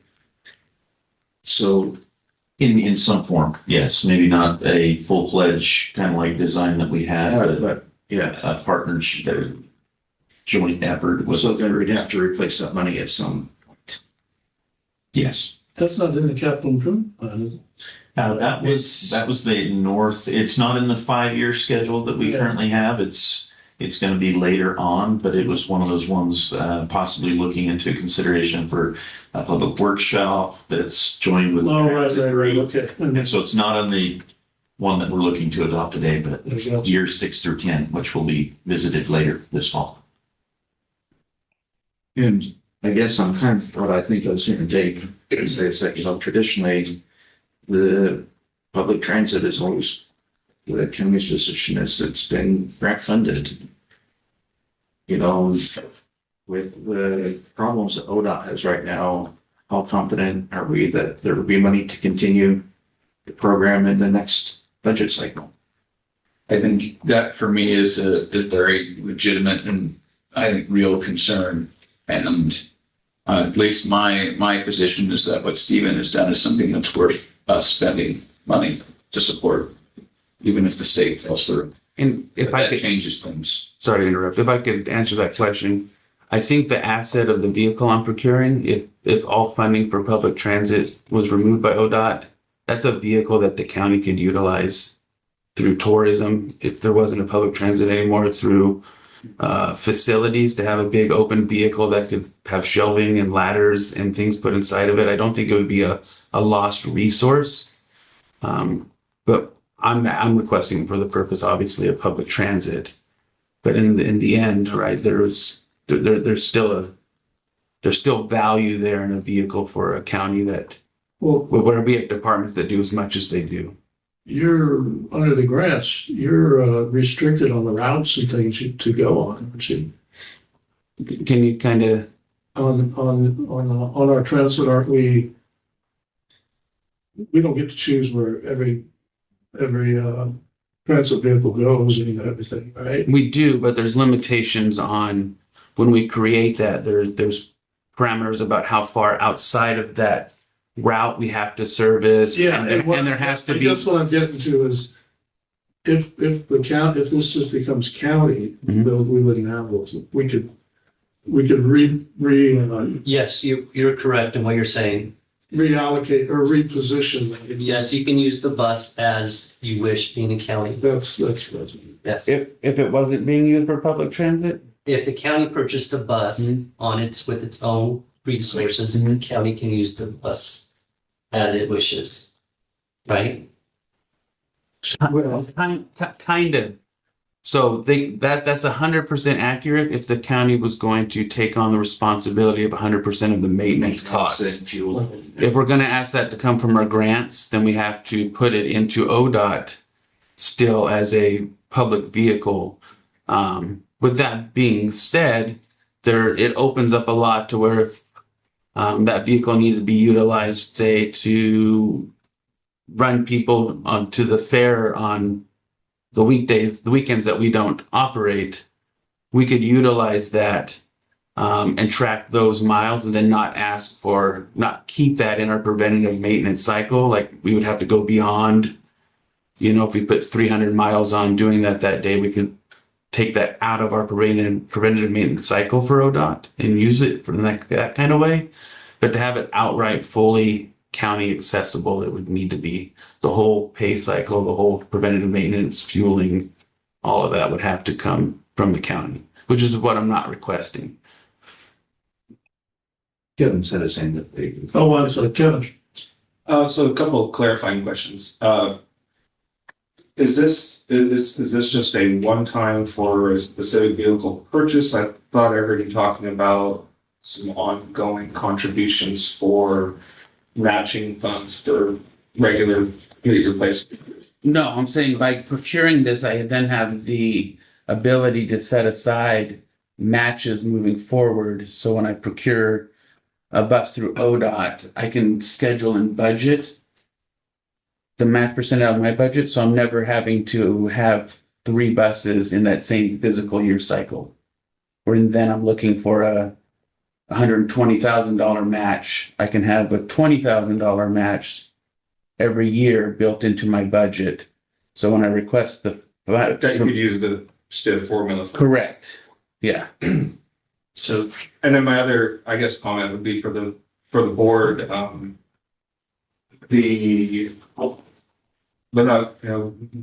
So in some form, yes, maybe not a full-fledged kind of like design that we had, but yeah, a partnership, a joint effort. So then we'd have to replace that money at some point. Yes. That's not in the capital improvement plan, is it? That was the north, it's not in the 5-year schedule that we currently have. It's going to be later on, but it was one of those ones possibly looking into consideration for a public workshop that's joined with. Oh, right, okay. And so it's not on the one that we're looking to adopt today, but years 6 through 10, which will be visited later this fall. And I guess I'm kind of what I think I was hearing Dave say is that, traditionally the public transit is always, the county's position is it's been grant funded. With the problems that ODOT has right now, how confident are we that there will be money to continue the program in the next budget cycle? I think that for me is a very legitimate and I think real concern. And at least my position is that what Stephen has done is something that's worth us spending money to support, even if the state falls through. And if But I that could, changes things. sorry to interrupt, if I could answer that question, I think the asset of the vehicle I'm procuring, if all funding for public transit was removed by ODOT, that's a vehicle that the county could utilize through tourism. If there wasn't a public transit anymore, through facilities, to have a big open vehicle that could have shelving and ladders and things put inside of it. I don't think it would be a lost resource. But I'm requesting for the purpose, obviously, of public transit. But in the end, right, there's still value there in a vehicle for a county that, Well, where we have departments that do as much as they do. you're, under the grants, you're restricted on the routes and things to go on, aren't you? Can you kind of, On our transit, aren't we don't get to choose where every transit vehicle goes and everything, right? we do, but there's limitations on when we create that. There's parameters about how far outside of that route we have to service. And there has to I be. guess what I'm getting to is if this just becomes county, Mhm. then we wouldn't have those. We could Yes, you're correct in what you're saying. reallocate or reposition. Yes, you can use the bus as you wish, being a county. That's. Yes. If it wasn't being used for public transit. If the county purchased a bus Mhm. with its own resources, the Mhm. county can use the bus as it wishes. Right? Kind of. So that's 100% accurate if the county was going to take on the responsibility of 100% of the maintenance costs. If we're going to ask that to come from our grants, then we have to put it into ODOT still as a public vehicle. With that being said, it opens up a lot to where if that vehicle needed to be utilized, say, to run people onto the fair on the weekends that we don't operate, we could utilize that and track those miles and then not keep that in our preventative maintenance cycle. Like we would have to go beyond, if we put 300 miles on doing that day, we could take that out of our preventative maintenance cycle for ODOT and use it for that kind of way. But to have it outright fully county accessible, it would need to be the whole pay cycle, the whole preventative maintenance, fueling, all of that would have to come from the county, which is what I'm not requesting. Kevin said his hand that they. Oh, I'm sorry, Kevin. So a couple of clarifying questions. is this just a one-time for a specific vehicle purchase? I thought I heard you talking about some ongoing contributions for matching funds for regular fleet replacement. No, I'm saying by procuring this, I then have the ability to set aside matches moving forward. So when I procure a bus through ODOT, I can schedule and budget the match percent out of my budget. So I'm never having to have 3 buses in that same physical year cycle. Or then I'm looking for a $120,000 match. I can have a $20,000 match every year built into my budget. So when I request the You could use the stiff formula. correct, yeah. So, and then my other, I guess, comment would be for the board, without,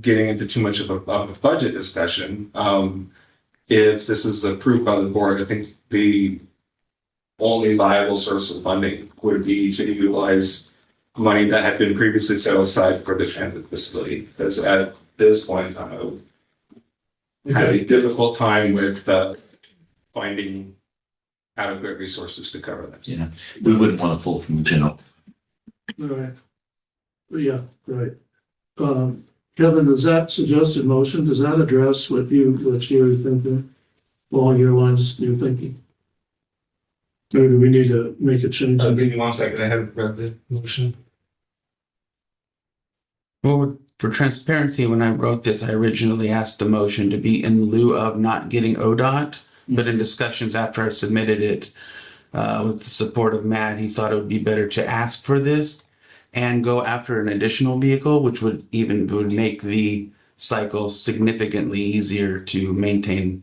getting into too much of a budget discussion, if this is approved by the board, I think the only viable source of funding would be to utilize money that had been previously set aside for the transit facility. Because at this point, I had a difficult time with finding adequate resources to cover that. Yeah, we wouldn't want to pull from the general. Right. Yeah, right. Kevin, does that suggested motion, does that address what you're thinking? Along your lines, you're thinking? Or do we need to make a change? Give me 1 second, I haven't read the motion. Well, for transparency, when I wrote this, I originally asked the motion to be in lieu of not getting ODOT, but in discussions after I submitted it, with the support of Matt, he thought it would be better to ask for this and go after an additional vehicle, which would make the cycle significantly easier to maintain.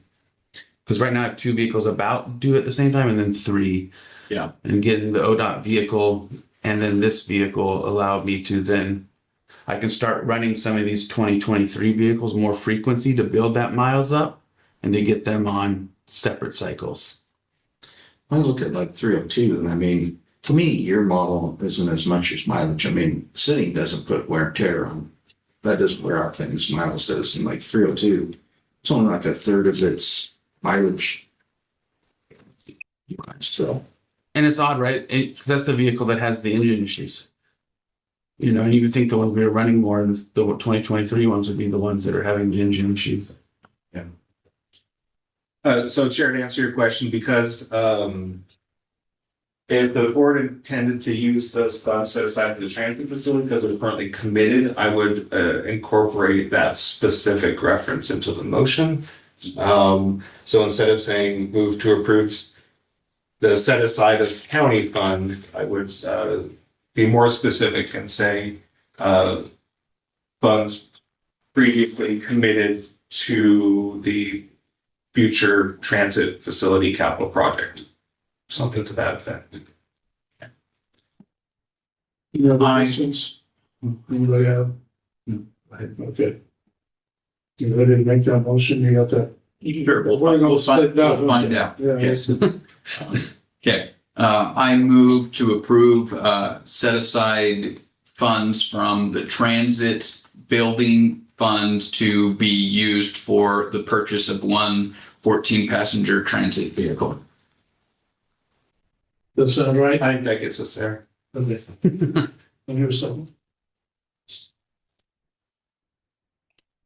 Because right now I have 2 vehicles about due at the same time, and then 3. Yeah. And getting the ODOT vehicle and then this vehicle allowed me to then, I can start running some of these 2023 vehicles more frequency to build that miles up and to get them on separate cycles. I look at like 302, and I mean, to me, your model isn't as much as mileage. I mean, sitting doesn't put wear and tear on. That doesn't wear out things. Miles does. And like 302, it's only like a third of its mileage. So, And it's odd, right? Because that's the vehicle that has the engine issues. And you would think the ones we are running more, the 2023 ones would be the ones that are having the engine issue. So Chair, to answer your question, because if the board intended to use those funds set aside for the transit facility because they're currently committed, I would incorporate that specific reference into the motion. So instead of saying move to approve the set aside of county fund, I would be more specific and say funds previously committed to the future transit facility capital project. Something to that effect. Any other questions? Anybody have? Okay. You ready to make that motion? You got that? Sure, we'll find out. Yeah. Yes. Okay, I move to approve set aside funds from the transit building fund to be used for the purchase of one 14-passenger transit vehicle. Does that sound right? I think that gets us there. Okay. And here's something.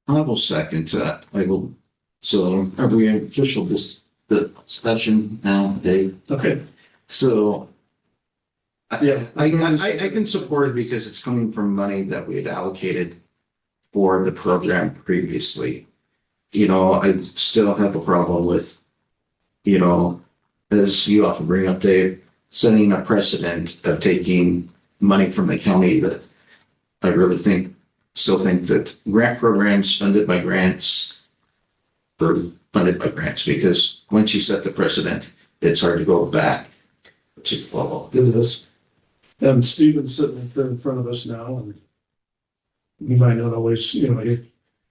I will second that. So are we in official discussion now, Dave? Okay. So Yeah. I can support it because it's coming from money that we had allocated for the program previously. I still have a problem with, as you often bring up, Dave, setting a precedent of taking money from the county that I really still think that grant programs funded by grants are funded by grants, because once you set the precedent, it's hard to go back to follow. Do this. And Stephen's sitting there in front of us now, and you might not always, he might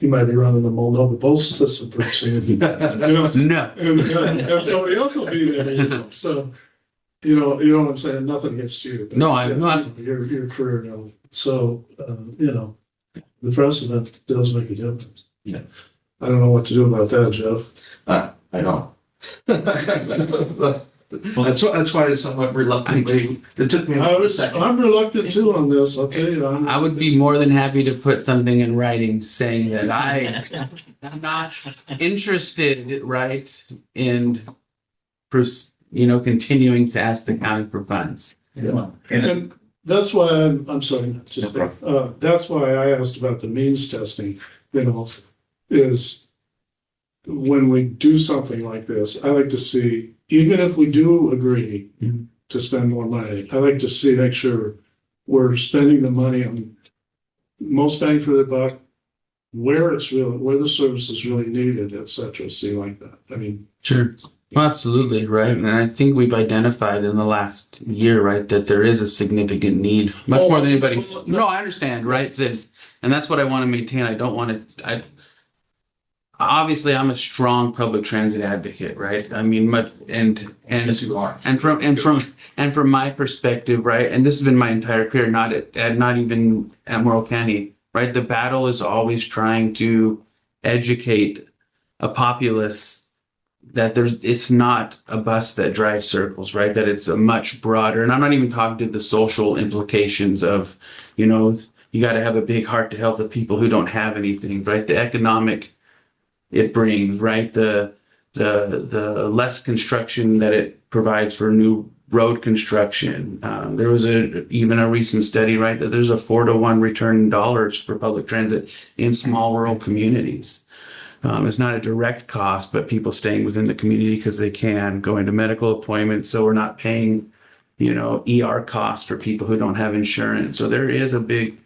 be running the Moldova postal system pretty soon. No. And somebody else will be there. So, you know what I'm saying? Nothing against you. But, No, I'm not. Your career now. So, the precedent does make a difference. Yeah. I don't know what to do about that, Jeff. I don't. That's why I somewhat reluctantly, it took me a second. I'm reluctant too on this, I'll tell you. I would be more than happy to put something in writing saying that I am not interested, right, in, continuing to ask the county for funds. And that's why I'm sorry, just, that's why I asked about the means testing, is when we do something like this, I like to see, even if we do agree to spend more money, I like to make sure we're spending the money on most bang for the buck, where the service is really needed, et cetera. See, like that. I mean, sure. Well, absolutely, right. And I think we've identified in the last year, right, that there is a significant need, much more than anybody. No, I understand, right? And that's what I want to maintain. I don't want to. Obviously, I'm a strong public transit advocate, right? I mean, Yes, you are. and from my perspective, right, and this has been my entire career, not even at Morrow County, right? The battle is always trying to educate a populace that it's not a bus that drives circles, right? That it's a much broader, and I'm not even talking to the social implications of, you got to have a big heart to help the people who don't have anything, right? The economic it brings, right? The less construction that it provides for new road construction. There was even a recent study, right, that there's a 4-to-1 return in dollars for public transit in small rural communities. It's not a direct cost, but people staying within the community because they can, going to medical appointments. So we're not paying, ER costs for people who don't have insurance. So there is a big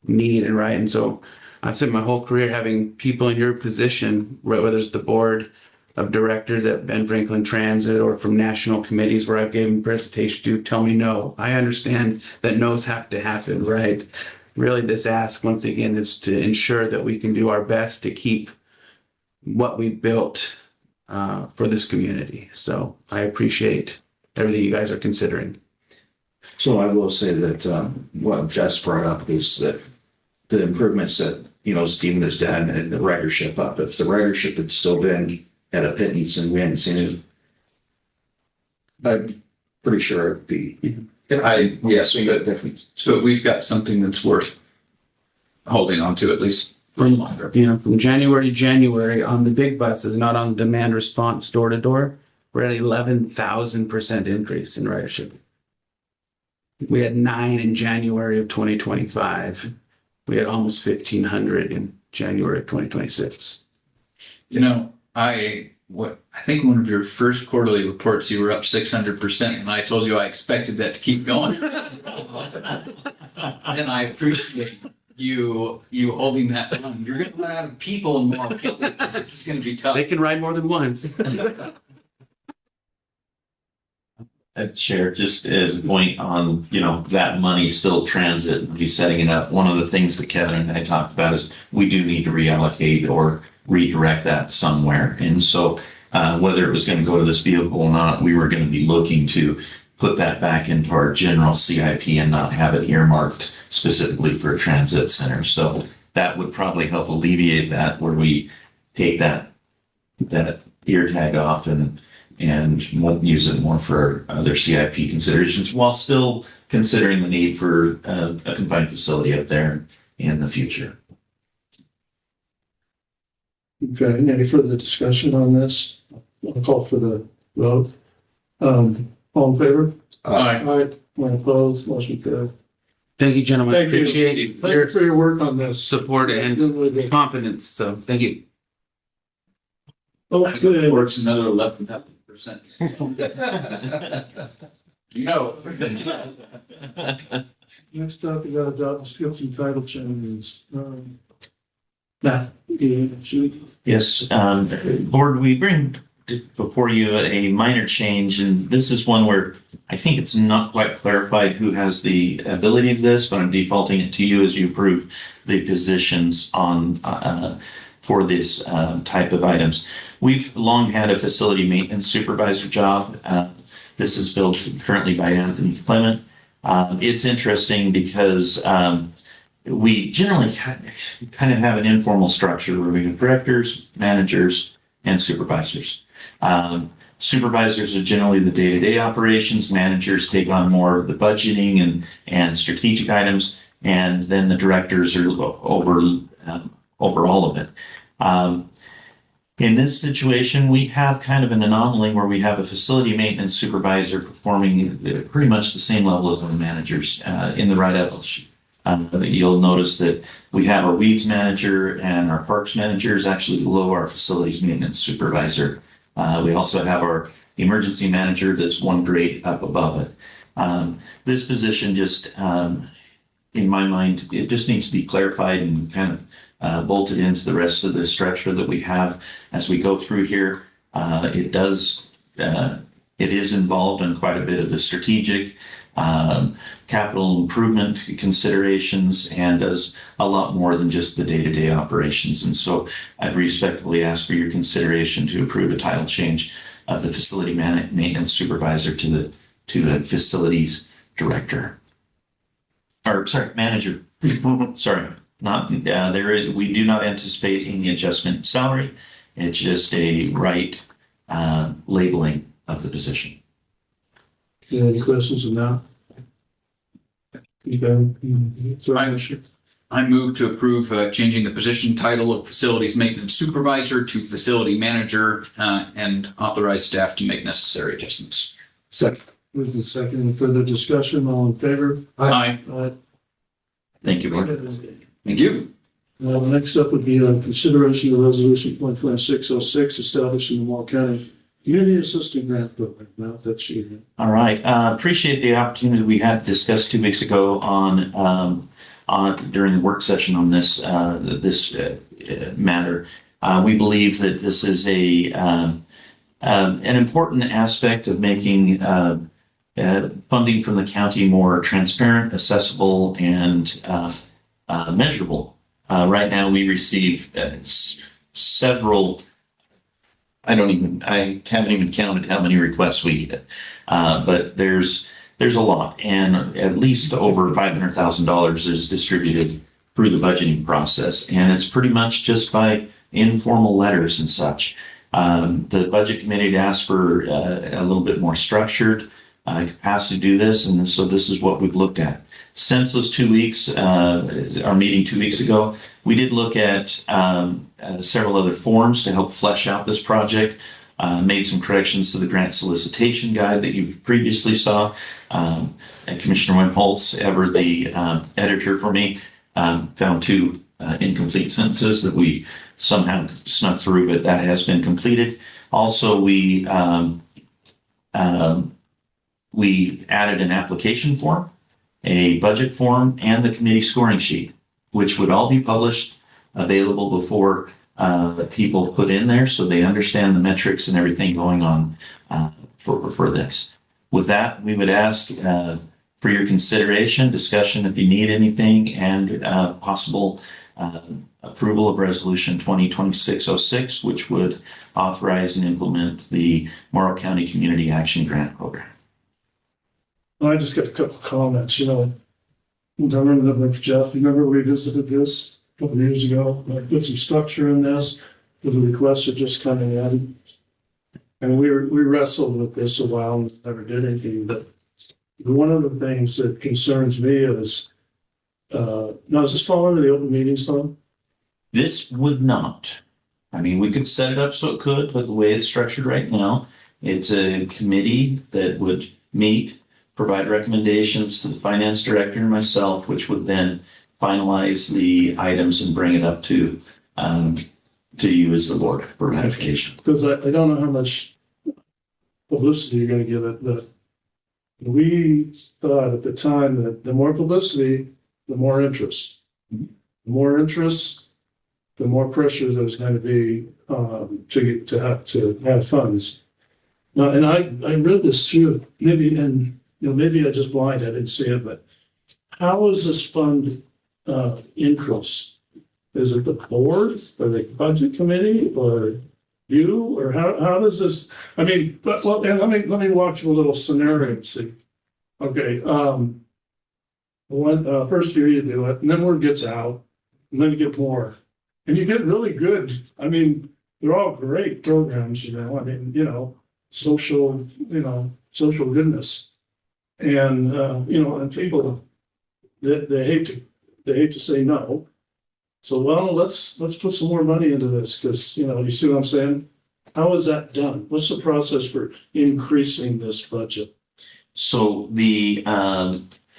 need, and so I've spent my whole career having people in your position, whether it's the board of directors at Ben Franklin Transit or from national committees where I've given presentations to, tell me no. I understand that no's have to happen, right? Really, this ask, once again, is to ensure that we can do our best to keep what we've built for this community. So I appreciate everything you guys are considering. So I will say that what Jess brought up is that the improvements that Stephen has done and the ridership up. If the ridership had still been at a pittance and we hadn't seen it, I'm pretty sure it'd be Yes, a good difference. so we've got something that's worth holding on to at least for longer. From January to January on the big buses, not on demand response door to door, we're at 11,000% increase in ridership. We had 9 in January of 2025. We had almost 1,500 in January of 2026. I think one of your first quarterly reports, you were up 600%, and I told you I expected that to keep going. And I appreciate you holding that down. You're going to run out of people in Morrow County. This is going to be tough. They can ride more than once. I'd share just as a point on, that money still transit and be setting it up. One of the things that Kevin and I talked about is we do need to reallocate or redirect that somewhere. And so whether it was going to go to this vehicle or not, we were going to be looking to put that back into our general CIP and not have it earmarked specifically for a transit center. So that would probably help alleviate that, where we take that ear tag off and won't use it more for other CIP considerations, while still considering the need for a combined facility out there in the future. Okay, any further discussion on this? I'll call for the vote. All in favor? Aye. Aye. Anyone opposed? Motion carried. Thank you, gentlemen. Thank you. Appreciate Thank your you for your work on this. support and confidence. So thank you. Okay. Works another 11%. No. Next up, we got a job description title changes. Matt, Yes, board, we bring before you a minor change, and this is one where I think it's not quite clarified who has the ability of this, but I'm defaulting it to you as you approve the positions on for this type of items. We've long had a facility maintenance supervisor job. This is filled currently by Anthony Clement. It's interesting because we generally kind of have an informal structure where we have directors, managers, and supervisors. Supervisors are generally the day-to-day operations. Managers take on more of the budgeting and strategic items, and then the directors are over all of it. In this situation, we have kind of an anomaly where we have a facility maintenance supervisor performing pretty much the same level as the managers in the right evolution. You'll notice that we have our weeds manager and our parks manager is actually below our facilities maintenance supervisor. We also have our emergency manager that's one grade up above it. This position just, in my mind, it just needs to be clarified and kind of bolted into the rest of the structure that we have as we go through here. It is involved in quite a bit of the strategic capital improvement considerations and does a lot more than just the day-to-day operations. And so I'd respectfully ask for your consideration to approve a title change of the facility maintenance supervisor to the facilities director. Or sorry, manager. Sorry, not there. We do not anticipate any adjustment in salary. It's just a right labeling of the position. Any questions on that? I move to approve changing the position title of facilities maintenance supervisor to facility manager and authorize staff to make necessary adjustments. Second. Moved and second. Further discussion? All in favor? Aye. Thank you, Board. Thank you. Next up would be consideration of resolution 2026-06 establishing the Morrow County Community Assistant Grant Program. Now that's you. All right. Appreciate the opportunity we had discussed 2 weeks ago on during the work session on this matter. We believe that this is an important aspect of making funding from the county more transparent, accessible, and measurable. Right now, we receive several. I haven't even counted how many requests we get, but there's a lot, and at least over $500,000 is distributed through the budgeting process, and it's pretty much just by informal letters and such. The budget committee asked for a little bit more structured capacity to do this, and so this is what we've looked at. Since those 2 weeks, our meeting 2 weeks ago, we did look at several other forms to help flesh out this project, made some corrections to the grant solicitation guide that you've previously saw. And Commissioner Wimholz, ever the editor for me, found 2 incomplete sentences that we somehow snuck through, but that has been completed. Also, we added an application form, a budget form, and the committee scoring sheet, which would all be published, available before people put in there so they understand the metrics and everything going on for this. With that, we would ask for your consideration, discussion if you need anything, and possible approval of Resolution 2026-06, which would authorize and implement the Morrow County Community Action Grant Program. I just got a couple of comments. I don't remember if Jeff, remember we visited this a couple of years ago? I put some structure in this, but the requests are just coming in. And we wrestled with this a while and never did anything. But one of the things that concerns me is, now does this fall under the open meetings law? This would not. I mean, we could set it up so it could, but the way it's structured right now, it's a committee that would meet, provide recommendations to the finance director and myself, which would then finalize the items and bring it up to you as the board for ratification. Because I don't know how much publicity you're going to give it, but we thought at the time that the more publicity, the more interest. The more interest, the more pressure there's going to be to have funds. Now, and I read this too, maybe maybe I just blind, I didn't see it, but how is this fund increased? Is it the board or the budget committee or you, or how does this, I mean, and let me walk through a little scenario and see. Okay, First year you do it, and then word gets out, and then you get more. And you get really good, I mean, they're all great programs, social, social goodness. And, and people, they hate to say no. So, well, let's put some more money into this, because, you see what I'm saying? How is that done? What's the process for increasing this budget? So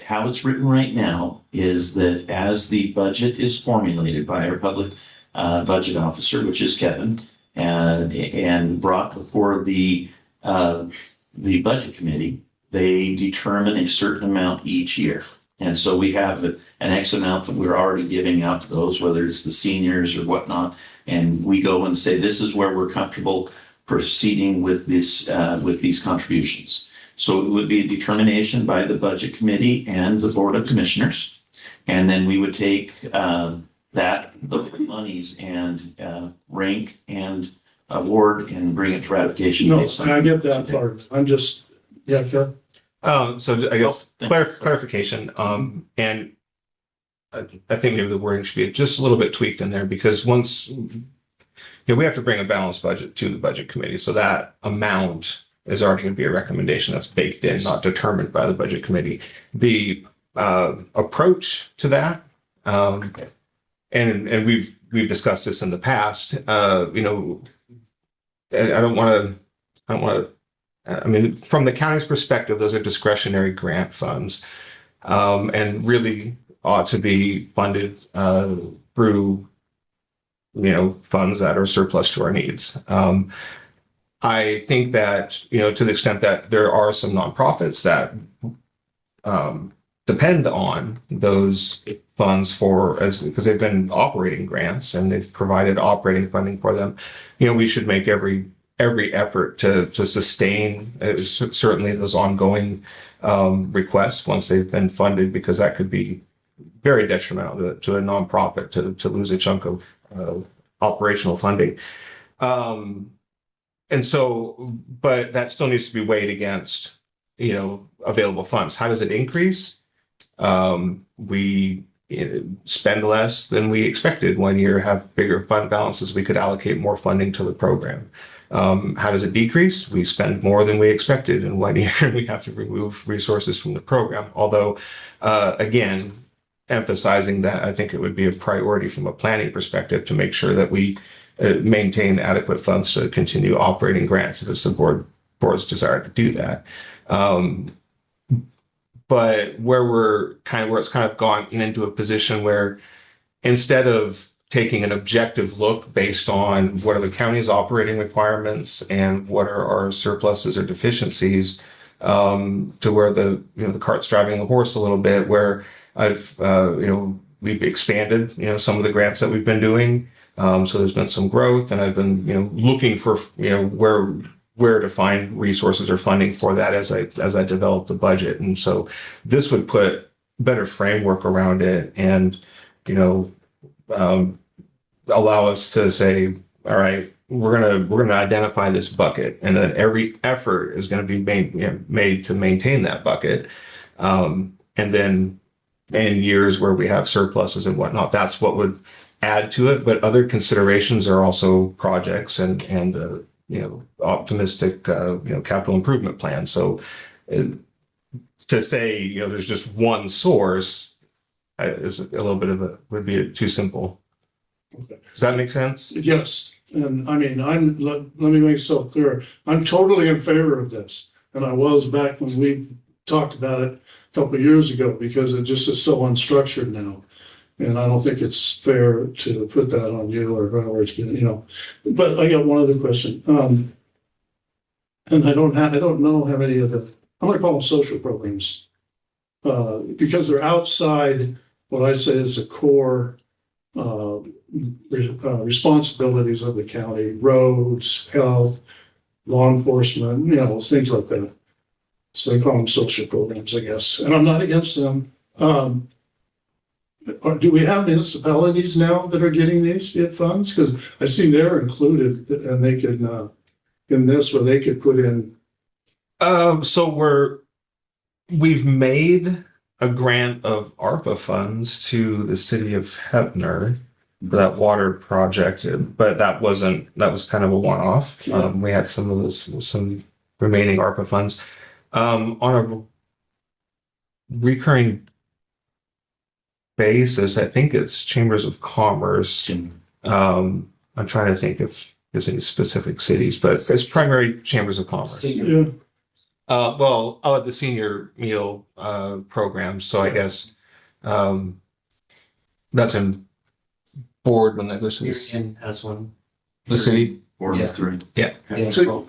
how it's written right now is that as the budget is formulated by our public budget officer, which is Kevin, and brought before the budget committee, they determine a certain amount each year. And so we have an X amount that we're already giving out to those, whether it's the seniors or whatnot. And we go and say, this is where we're comfortable proceeding with this, with these contributions. So it would be a determination by the budget committee and the board of commissioners. And then we would take the monies and rank and award and bring it to ratification. No, I get that part. I'm just, yeah, sure. So I guess clarification, and I think maybe the wording should be just a little bit tweaked in there, because once, we have to bring a balanced budget to the budget committee. So that amount is already going to be a recommendation that's baked in, not determined by the budget committee. The approach to that, and we've discussed this in the past, I don't want to, I mean, from the county's perspective, those are discretionary grant funds, and really ought to be funded through, funds that are surplus to our needs. I think that, to the extent that there are some nonprofits that depend on those funds because they've been operating grants and they've provided operating funding for them, we should make every effort to sustain certainly those ongoing requests once they've been funded, because that could be very detrimental to a nonprofit to lose a chunk of operational funding. And so, but that still needs to be weighed against, available funds. How does it increase? We spend less than we expected. One year have bigger fund balances, we could allocate more funding to the program. How does it decrease? We spend more than we expected in 1 year. We have to remove resources from the program. Although, again, emphasizing that I think it would be a priority from a planning perspective to make sure that we maintain adequate funds to continue operating grants if it's the board's desire to do that. But where it's kind of gone into a position where instead of taking an objective look based on what are the county's operating requirements and what are our surpluses or deficiencies, to where the cart's driving the horse a little bit, where we've expanded some of the grants that we've been doing. So there's been some growth, and I've been looking for where to find resources or funding for that as I develop the budget. And so this would put better framework around it and allow us to say, all right, we're gonna identify this bucket, and then every effort is going to be made to maintain that bucket. And then in years where we have surpluses and whatnot, that's what would add to it. But other considerations are also projects and optimistic capital improvement plans. So to say there's just one source is a little bit would be too simple. Okay. Does that make sense? Yes. And I mean, let me make so clear. I'm totally in favor of this. And I was back when we talked about it a couple of years ago, because it just is so unstructured now. And I don't think it's fair to put that on you or whoever it's been, But I got one other question. And I don't know how many of the, I'm gonna call them social programs. Because they're outside what I say is the core responsibilities of the county: roads, health, law enforcement, things like that. So they call them social programs, I guess. And I'm not against them. Do we have municipalities now that are getting these funds? Because I see they're included, and they could in this, where they could put in. So we've made a grant of ARPA funds to the city of Hebner for that water project, but that was kind of a one-off. We had some remaining ARPA funds. On a recurring basis, I think it's chambers of commerce. I'm trying to think if there's any specific cities, but it's primary chambers of commerce. Yeah. The senior meal program. So I guess that's in board when that goes to Marion has one. the city. Board of three. Yeah. Yeah. So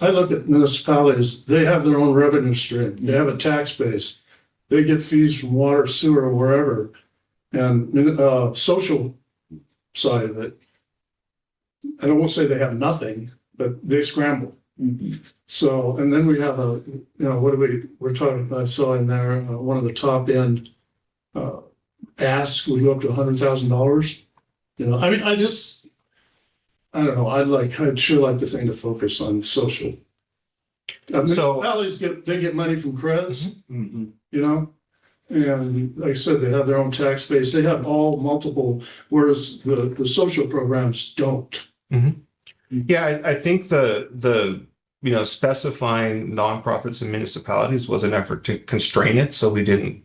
I look at municipalities, they have their own revenue stream. They have a tax base. They get fees from water, sewer, or wherever. And social side of it, I don't want to say they have nothing, but they scramble. So, and then we have we're talking, I saw in there, one of the top end asks, we go up to $100,000. I don't know, I'd sure like the thing to focus on social. Municipalities they get money from CREZ, and like I said, they have their own tax base, they have all multiple, whereas the social programs don't. Yeah, I think the specifying nonprofits and municipalities was an effort to constrain it, so we didn't.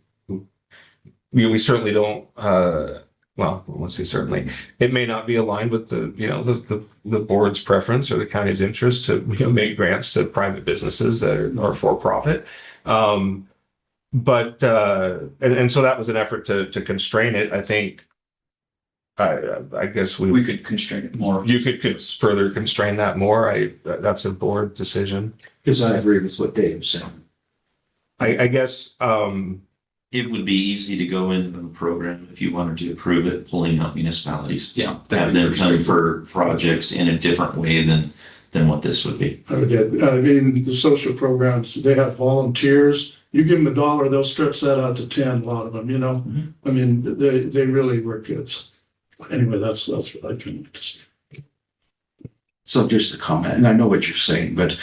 We certainly don't. Well, I won't say certainly. It may not be aligned with the board's preference or the county's interest to make grants to private businesses that are for profit. But so that was an effort to constrain it. I think. I guess we could constrain it more. You could further constrain that more. That's a board decision. Because I agree with what Dave said. I guess It would be easy to go into the program if you wanted to approve it, pulling out municipalities. Yeah. Have them come for projects in a different way than what this would be. I mean, the social programs, they have volunteers. You give them $1, they'll stretch that out to 10, a lot of them, I mean, they really work good. Anyway, that's what I can say. So just a comment, and I know what you're saying, but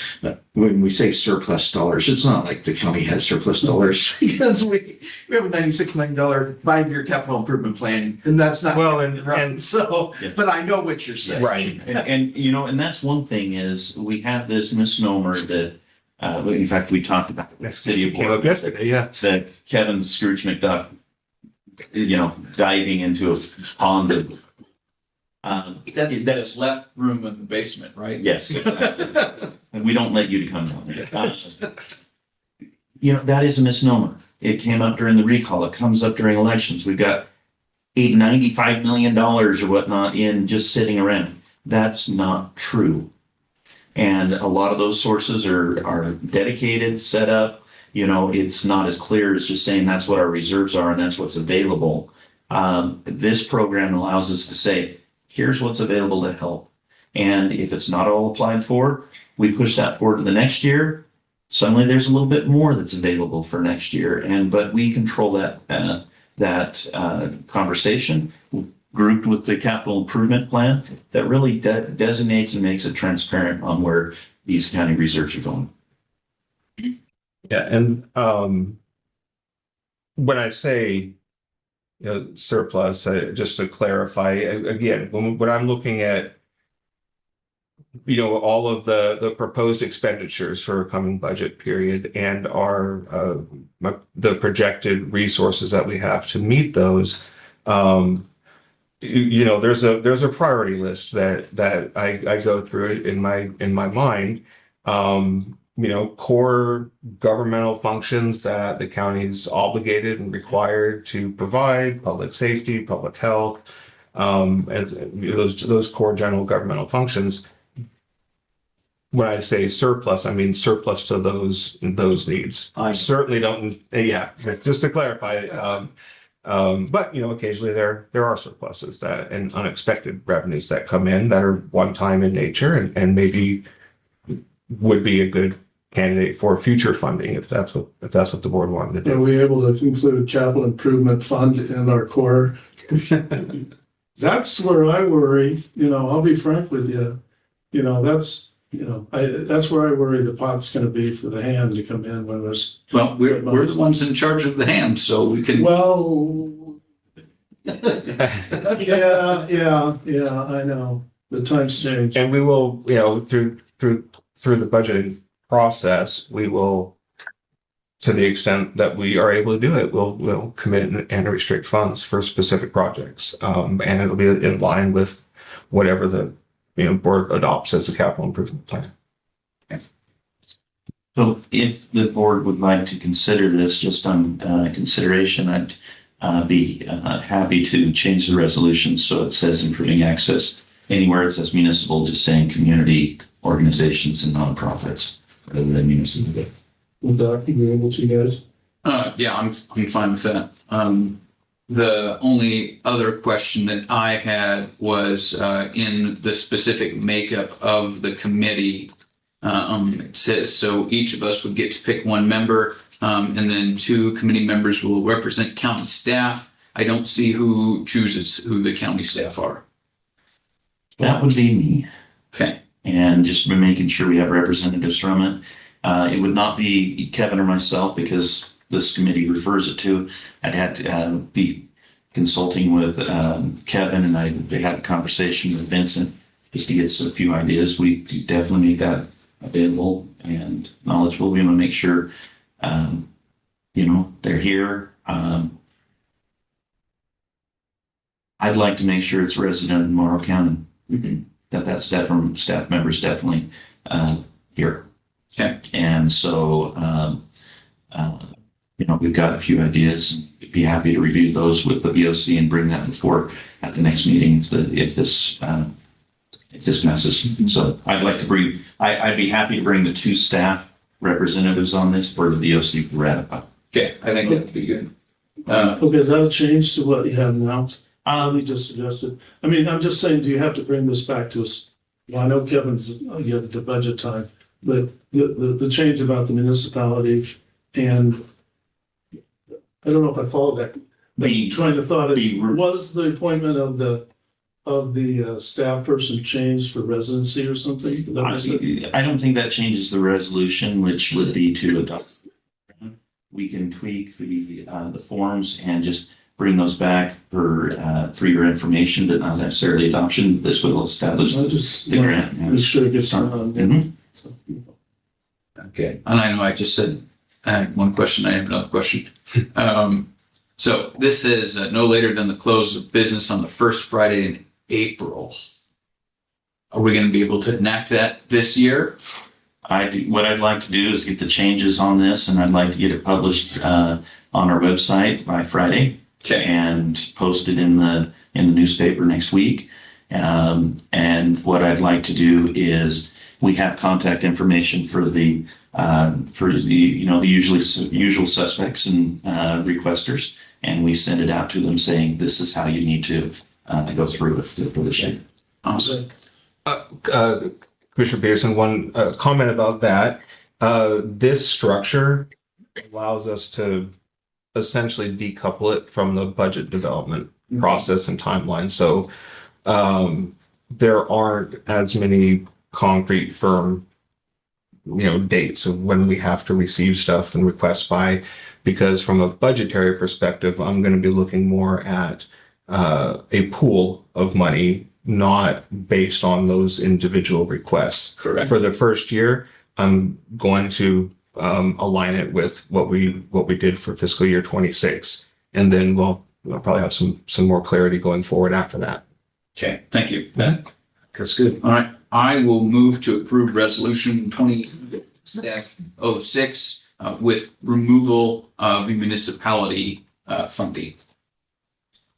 when we say surplus dollars, it's not like the county has surplus dollars because we have a $96 million 5-year capital improvement plan, and that's not well, and so. Yeah. But I know what you're saying, right? And that's one thing is we have this misnomer that, in fact, we talked about the city of Morrow yesterday, that Kevin Scrooge McDuck, diving into a pond of. That is left room in the basement, right? Yes. Exactly. And we don't let you to come down there. That is a misnomer. It came up during the recall. It comes up during elections. We've got $95 million or whatnot in just sitting around. That's not true. And a lot of those sources are dedicated, set up. It's not as clear as just saying that's what our reserves are and that's what's available. This program allows us to say, here's what's available to help. And if it's not all applied for, we push that forward to the next year. Suddenly there's a little bit more that's available for next year. But we control that conversation grouped with the capital improvement plan that really designates and makes it transparent on where these county reserves are going. Yeah. And when I say surplus, just to clarify again, when I'm looking at all of the proposed expenditures for a coming budget period and the projected resources that we have to meet those, there's a priority list that I go through it in my mind. Core governmental functions that the county is obligated and required to provide: public safety, public health, and those core general governmental functions. When I say surplus, I mean surplus to those needs. I certainly don't. Yeah, just to clarify. But occasionally there are surpluses and unexpected revenues that come in that are one-time in nature and maybe would be a good candidate for future funding if that's what the board wanted to do. Are we able to include capital improvement fund in our core? That's where I worry. I'll be frank with you. That's that's where I worry the pot's gonna be for the hand to come in when there's, Well, we're the ones in charge of the hand, so we can. well. Yeah, I know, the times change. And we will, through the budgeting process, we will, to the extent that we are able to do it, we'll commit and restrict funds for specific projects. And it'll be in line with whatever the, board adopts as a capital improvement plan. So if the board would like to consider this just on consideration, I'd be happy to change the resolution so it says improving access. Anywhere it says municipal, just saying community organizations and nonprofits rather than municipal. Would that be able to, guys? Yeah, I'm fine with that. The only other question that I had was in the specific makeup of the committee. It says, so each of us would get to pick one member, and then 2 committee members will represent county staff. I don't see who chooses who the county staff are. That would be me. Okay. And just making sure we have representatives from it. It would not be Kevin or myself because this committee refers it to. I'd have to be consulting with Kevin, and I had a conversation with Vincent just to get a few ideas. We could definitely make that available and knowledgeable. We want to make sure, they're here. I'd like to make sure it's resident in Morrow County. That staff from staff members definitely here. Okay. And so, we've got a few ideas and we'd be happy to review those with the VOC and bring that before at the next meeting if this messes. So I'd like to bring, I'd be happy to bring the 2 staff representatives on this for the VOC to ratify. Okay, I think that would be good. Okay, is that a change to what you have now? We just suggested. I mean, I'm just saying, do you have to bring this back to us? Well, I know Kevin's, you have the budget time, but the change about the municipality and I don't know if I followed that. The train of thought is, was the appointment of the staff person changed for residency or something? I don't think that changes the resolution, which would be to adopt. We can tweak the forms and just bring those back for your information, but not necessarily adoption. This will establish the grant. I'm sure it gets on. Okay, and I know I just said I had one question. I have another question. So this is no later than the close of business on the first Friday in April. Are we going to be able to enact that this year? What I'd like to do is get the changes on this, and I'd like to get it published on our website by Friday. Okay. And posted in the newspaper next week. And what I'd like to do is we have contact information for the usual suspects and requesters, and we send it out to them saying this is how you need to go through it for the shape. Awesome. Commissioner Peterson, one comment about that. This structure allows us to essentially decouple it from the budget development process and timeline. So there aren't as many concrete firm dates of when we have to receive stuff and request by, because from a budgetary perspective, I'm going to be looking more at a pool of money, not based on those individual requests. Correct. For the first year, I'm going to align it with what we did for fiscal year 26, and then we'll probably have some more clarity going forward after that. Okay, thank you. That's good. All right, I will move to approve resolution 20-06 with removal of municipality funding.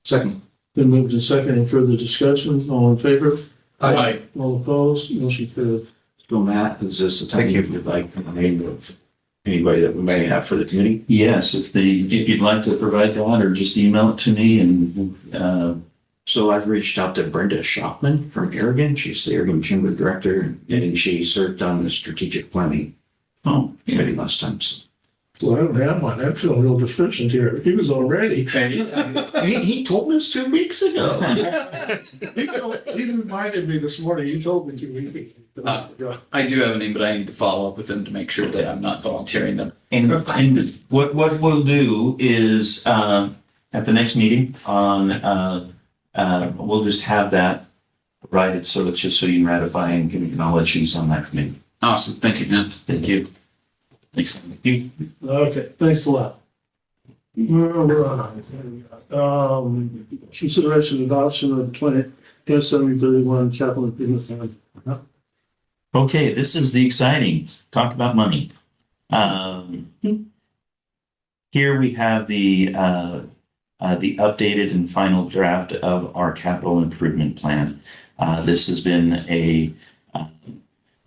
Second. Been moved to second. Any further discussion? All in favor? Aye. All opposed? Motion carried. So Matt, is this the time you'd like the name of anybody that we may have for the committee? Yes, if you'd like to provide that, or just email it to me. And So I've reached out to Brenda Shopman from Oregon. She's the Oregon Chamber Director, and she served on the strategic planning committee last time. So Well, I don't have one. I feel real deficient here. He was already. He told us 2 weeks ago. He reminded me this morning. He told me 2 weeks ago. I do have a name, but I need to follow up with them to make sure that I'm not volunteering them. And what we'll do is, at the next meeting we'll just have that provided, so it's just so you can ratify and can acknowledge who's on that committee. Awesome. Thank you, man. Thank you. Thanks. Okay, thanks a lot. Consideration and adoption of 20/70/31 capital improvement plan. Okay, this is the exciting, talk about money. Here we have the updated and final draft of our capital improvement plan. This has been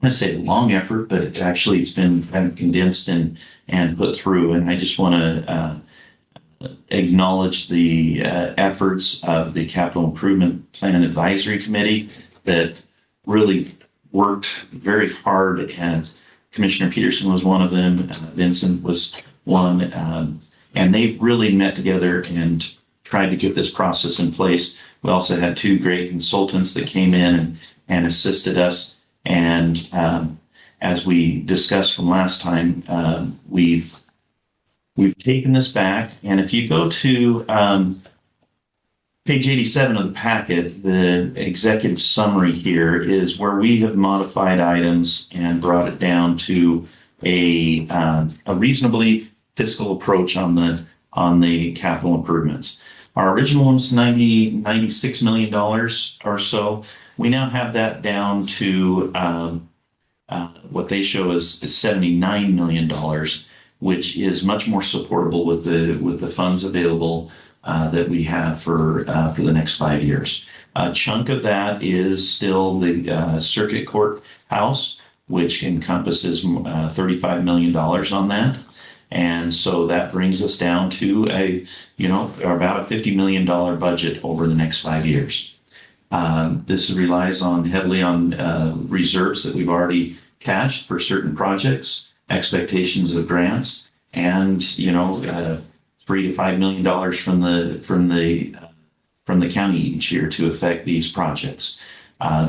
I'm going to say a long effort, but it's been kind of condensed and put through. And I just want to acknowledge the efforts of the Capital Improvement Plan Advisory Committee that really worked very hard. And Commissioner Peterson was one of them. Vincent was one. And they really met together and tried to get this process in place. We also had 2 great consultants that came in and assisted us. And as we discussed from last time, we've taken this back. And if you go to page 87 of the packet, the executive summary here is where we have modified items and brought it down to a reasonably fiscal approach on the capital improvements. Our original one was $96 million or so. We now have that down to what they show as $79 million, which is much more supportable with the funds available that we have for the next 5 years. A chunk of that is still the circuit court house, which encompasses $35 million on that. And so that brings us down to about a $50 million budget over the next 5 years. This relies heavily on reserves that we've already cashed for certain projects, expectations of grants, and $3 to $5 million from the county each year to affect these projects.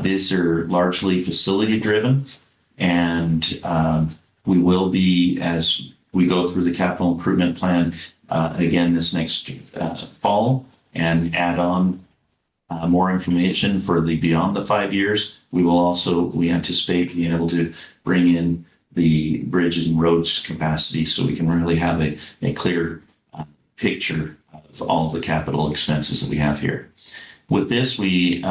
These are largely facility driven, and we will be, as we go through the capital improvement plan again this next fall, and add on more information for the beyond the 5 years. We anticipate being able to bring in the bridges and roads capacity so we can really have a clear picture of all of the capital expenses that we have here. With this, we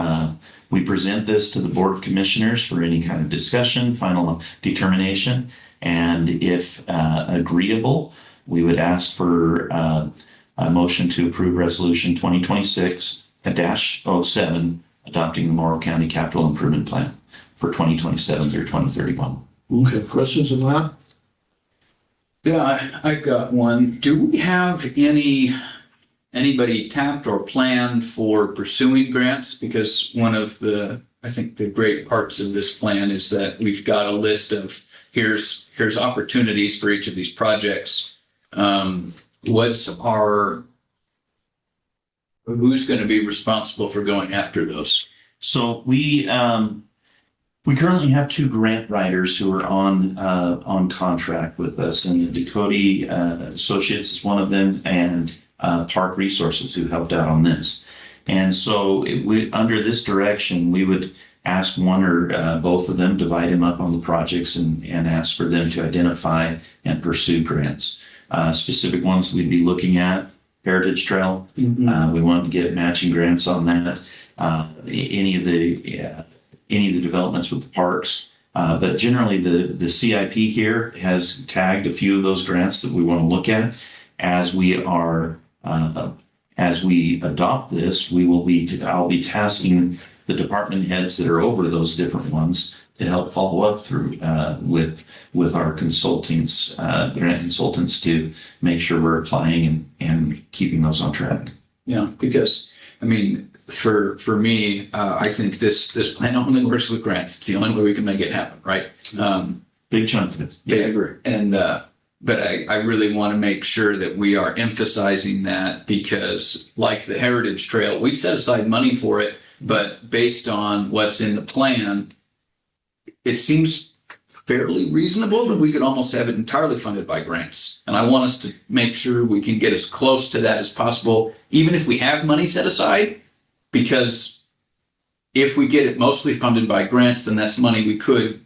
present this to the Board of Commissioners for any kind of discussion, final determination, and if agreeable, we would ask for a motion to approve Resolution 2026-07, adopting the Morrow County Capital Improvement Plan for 2027 through 2031. Okay, questions on that? Yeah, I've got one. Do we have anybody tapped or planned for pursuing grants? Because one of the great parts of this plan is that we've got a list of here's opportunities for each of these projects. Who's going to be responsible for going after those? So we currently have 2 grant writers who are on contract with us, and Dakota Associates is one of them, and Park Resources, who helped out on this. And so under this direction, we would ask one or both of them, divide them up on the projects, and ask for them to identify and pursue grants. Specific ones we'd be looking at: Heritage Trail. Mm-hmm. We want to get matching grants on that. Any of the developments with the parks. But generally the CIP here has tagged a few of those grants that we want to look at. As we adopt this, I'll be tasking the department heads that are over those different ones to help follow up through with our consultants, grant consultants, to make sure we're applying and keeping those on track. Yeah, because for me, I think this plan only works with grants. It's the only way we can make it happen, right? Big chunk of it. Yeah, I agree. And But I really want to make sure that we are emphasizing that because like the Heritage Trail, we set aside money for it, but based on what's in the plan, it seems fairly reasonable that we could almost have it entirely funded by grants. And I want us to make sure we can get as close to that as possible, even if we have money set aside, because if we get it mostly funded by grants, then that's money we could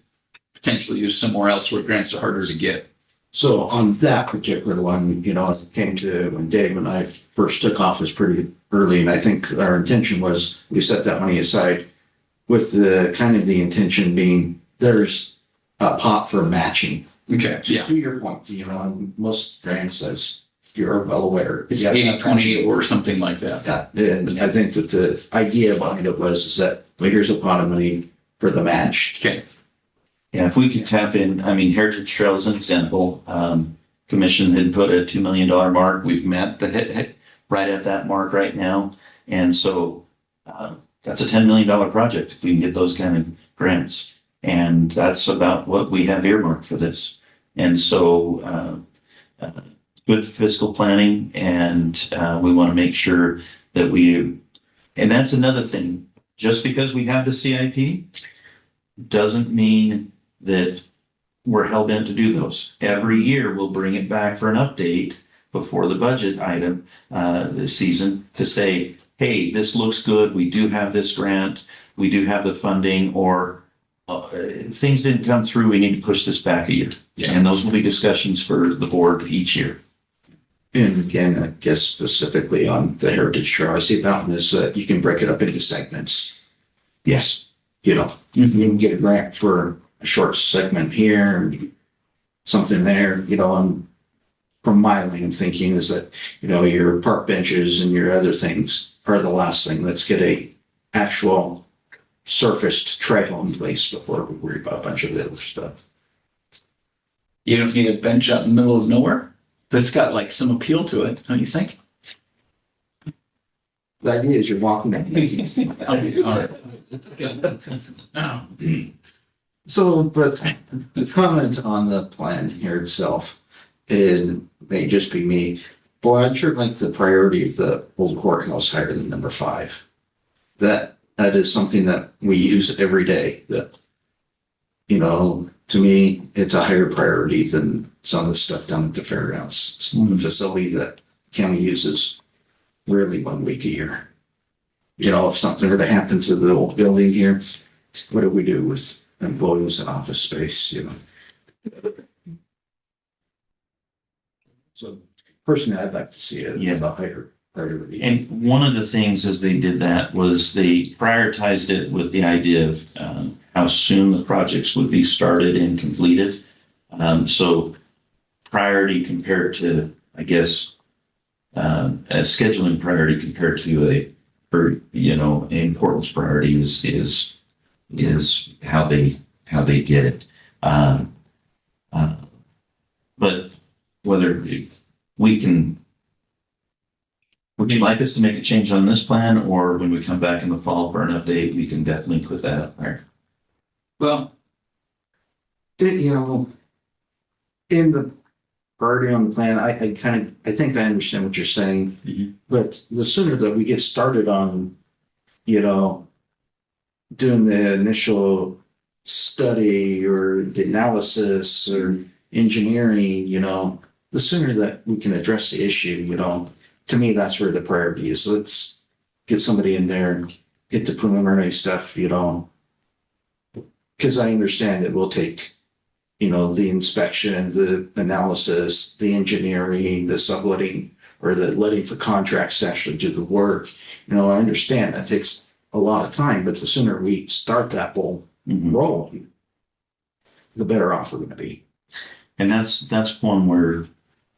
potentially use somewhere else where grants are harder to get. So on that particular one, it came to when Dave and I first took office pretty early, and I think our intention was we set that money aside with the kind of the intention being there's a pot for matching. Okay. Yeah. To your point, most grants, as you're well aware, It's 80-20 or something like that. Yeah, and I think that the idea behind it was is that well, here's a pot of money for the match. Okay. Yeah, if we could tap in, I mean, Heritage Trail is an example. Commission had put a $2 million mark. We've met right at that mark right now. And so that's a $10 million project if we can get those kind of grants. And that's about what we have earmarked for this. And so good fiscal planning, and we want to make sure that and that's another thing, just because we have the CIP doesn't mean that we're hell bent to do those. Every year we'll bring it back for an update before the budget item this season to say, hey, this looks good. We do have this grant. We do have the funding, or things didn't come through. We need to push this back a year. Yeah. And those will be discussions for the board each year. And again, I guess specifically on the Heritage Trail, I see mountain is that you can break it up into segments. Yes. You can get a grant for a short segment here, and something there, and from my line of thinking is that, your park benches and your other things are the last thing. Let's get a actual surfaced trail in place before we worry about a bunch of the other stuff. You don't need a bench out in the middle of nowhere that's got like some appeal to it, don't you think? The idea is you're walking that. So, but the comment on the plan here itself, it may just be me. Boy, I'd sure like the priority of the old courthouse higher than number 5. That is something that we use every day. That, to me, it's a higher priority than some of the stuff down at the fairgrounds. It's a facility that county uses rarely 1 week a year. If something were to happen to the old building here, what do we do with employees and office space, So personally, I'd like to see it as a higher priority. And one of the things as they did that was they prioritized it with the idea of how soon the projects would be started and completed. So priority compared to, I guess, a scheduling priority compared to importance priority is how they get it. But whether we can, would you like us to make a change on this plan, or when we come back in the fall for an update, we can definitely put that up there? Well, in the priority on the plan, I think I understand what you're saying, but the sooner that we get started on, doing the initial study or the analysis or engineering, the sooner that we can address the issue, to me, that's where the priority is. So let's get somebody in there and get the preliminary stuff, because I understand it will take, the inspection, the analysis, the engineering, the subletting, or the letting for contracts to actually do the work. I understand that takes a lot of time, but the sooner we start that ball rolling, the better off we're going to be. And that's one where,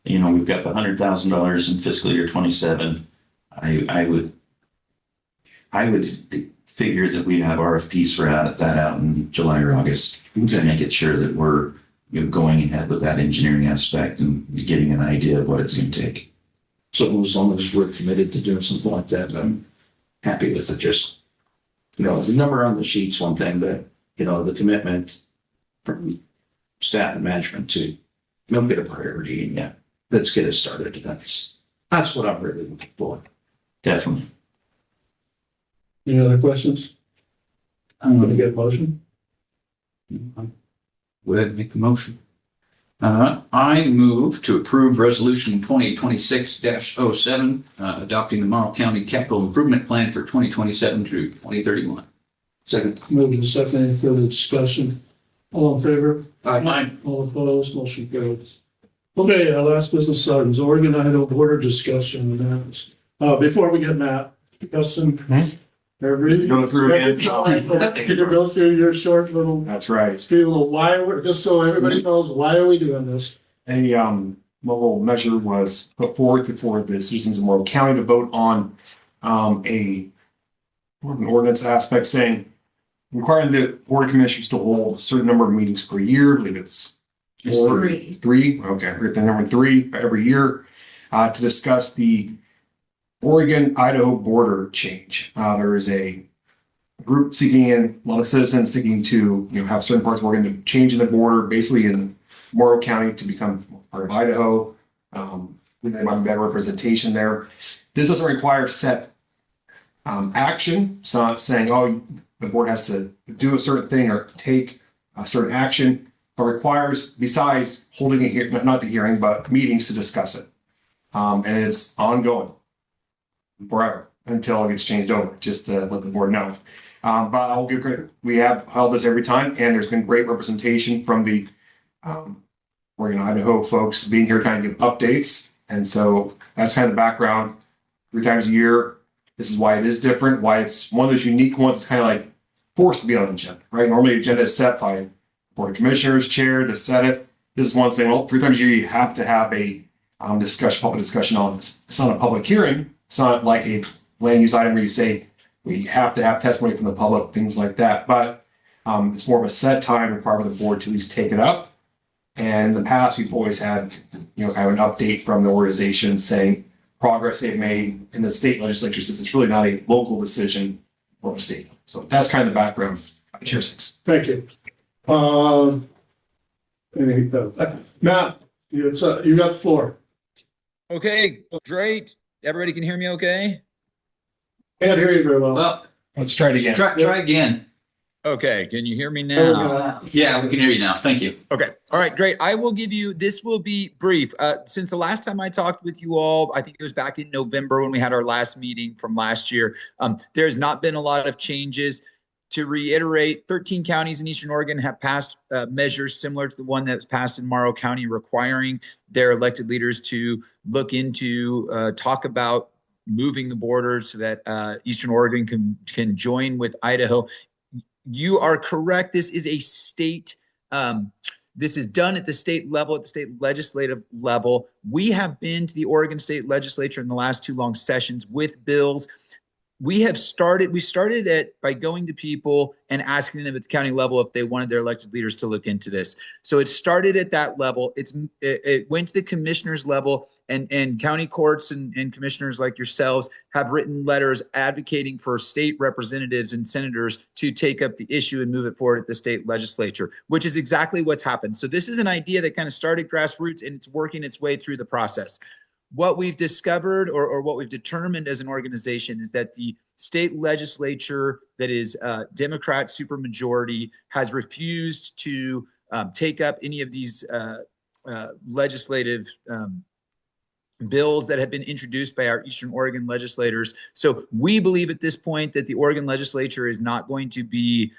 we've got the $100,000 in fiscal year 27. I would figure that we have RFPs for that out in July or August to make it sure that we're going ahead with that engineering aspect and getting an idea of what it's going to take. So as long as we're committed to doing something like that, I'm happy with it. Just, the number on the sheet's one thing, but, the commitment from staff and management to make it a priority. Yeah. Let's get it started. That's what I'm really looking for. Definitely. Any other questions? I'm gonna get a motion. Go ahead and make the motion. I move to approve resolution 2026-07, adopting the Morrow County Capital Improvement Plan for 2027 through 2031. Second. Moving to second, any further discussion? All in favor? Aye. All opposed, motion carries. Okay, our last business items, Oregon Idaho border discussion. Before we get Matt, Justin. Every Go through again. time, can you go through your short little, That's right. spiel of why we're, just so everybody knows, why are we doing this? A mobile measure was put forward before the citizens of Morrow County to vote on an ordinance aspect saying requiring the board of commissioners to hold a certain number of meetings per year. I believe it's three. Okay, the number 3 every year to discuss the Oregon-Idaho border change. There is a group seeking in, a lot of citizens seeking to, have certain parts of Oregon to change in the border, basically in Morrow County to become part of Idaho. There might be better representation there. This doesn't require set action. It's not saying, oh, the board has to do a certain thing or take a certain action, but requires, besides holding a hearing, not the hearing, but meetings to discuss it. And it's ongoing forever until it gets changed over, just to let the board know. But I'll give credit. We have held this every time, and there's been great representation from the Oregon, Idaho folks being here trying to give updates. And so that's kind of the background. 3 times a year. This is why it is different, why it's one of those unique ones. It's kind of like forced to be on the agenda, right? Normally the agenda is set by Board of Commissioners, chair to set it. This is one saying, well, 3 times a year you have to have a public discussion on this. It's not a public hearing. It's not like a land use item where you say we have to have testimony from the public, things like that. But it's more of a set time required by the board to at least take it up. And in the past, we've always had, kind of an update from the organization saying progress they've made in the state legislature, since it's really not a local decision for the state. So that's kind of the background. Chair 6. Thank you. Matt, you got the floor. Okay, great. Everybody can hear me okay? Can't hear you very well. Well, Let's try it again. try again. Okay, can you hear me There we now? go. Yeah, we can hear you now. Thank you. Okay, all right, great. This will be brief. Since the last time I talked with you all, I think it was back in November when we had our last meeting from last year, there's not been a lot of changes. To reiterate, 13 counties in Eastern Oregon have passed measures similar to the one that was passed in Morrow County, requiring their elected leaders to look into, talk about moving the border so that Eastern Oregon can join with Idaho. You are correct. This is a state, this is done at the state level, at the state legislative level. We have been to the Oregon State Legislature in the last 2 long sessions with bills. We started it by going to people and asking them at the county level if they wanted their elected leaders to look into this. So it started at that level. It went to the commissioners level, and county courts and commissioners like yourselves have written letters advocating for state representatives and senators to take up the issue and move it forward at the state legislature, which is exactly what's happened. So this is an idea that kind of started grassroots, and it's working its way through the process. What we've discovered or what we've determined as an organization is that the state legislature that is Democrat supermajority has refused to take up any of these legislative bills that have been introduced by our Eastern Oregon legislators. So we believe at this point that the Oregon legislature is not going to be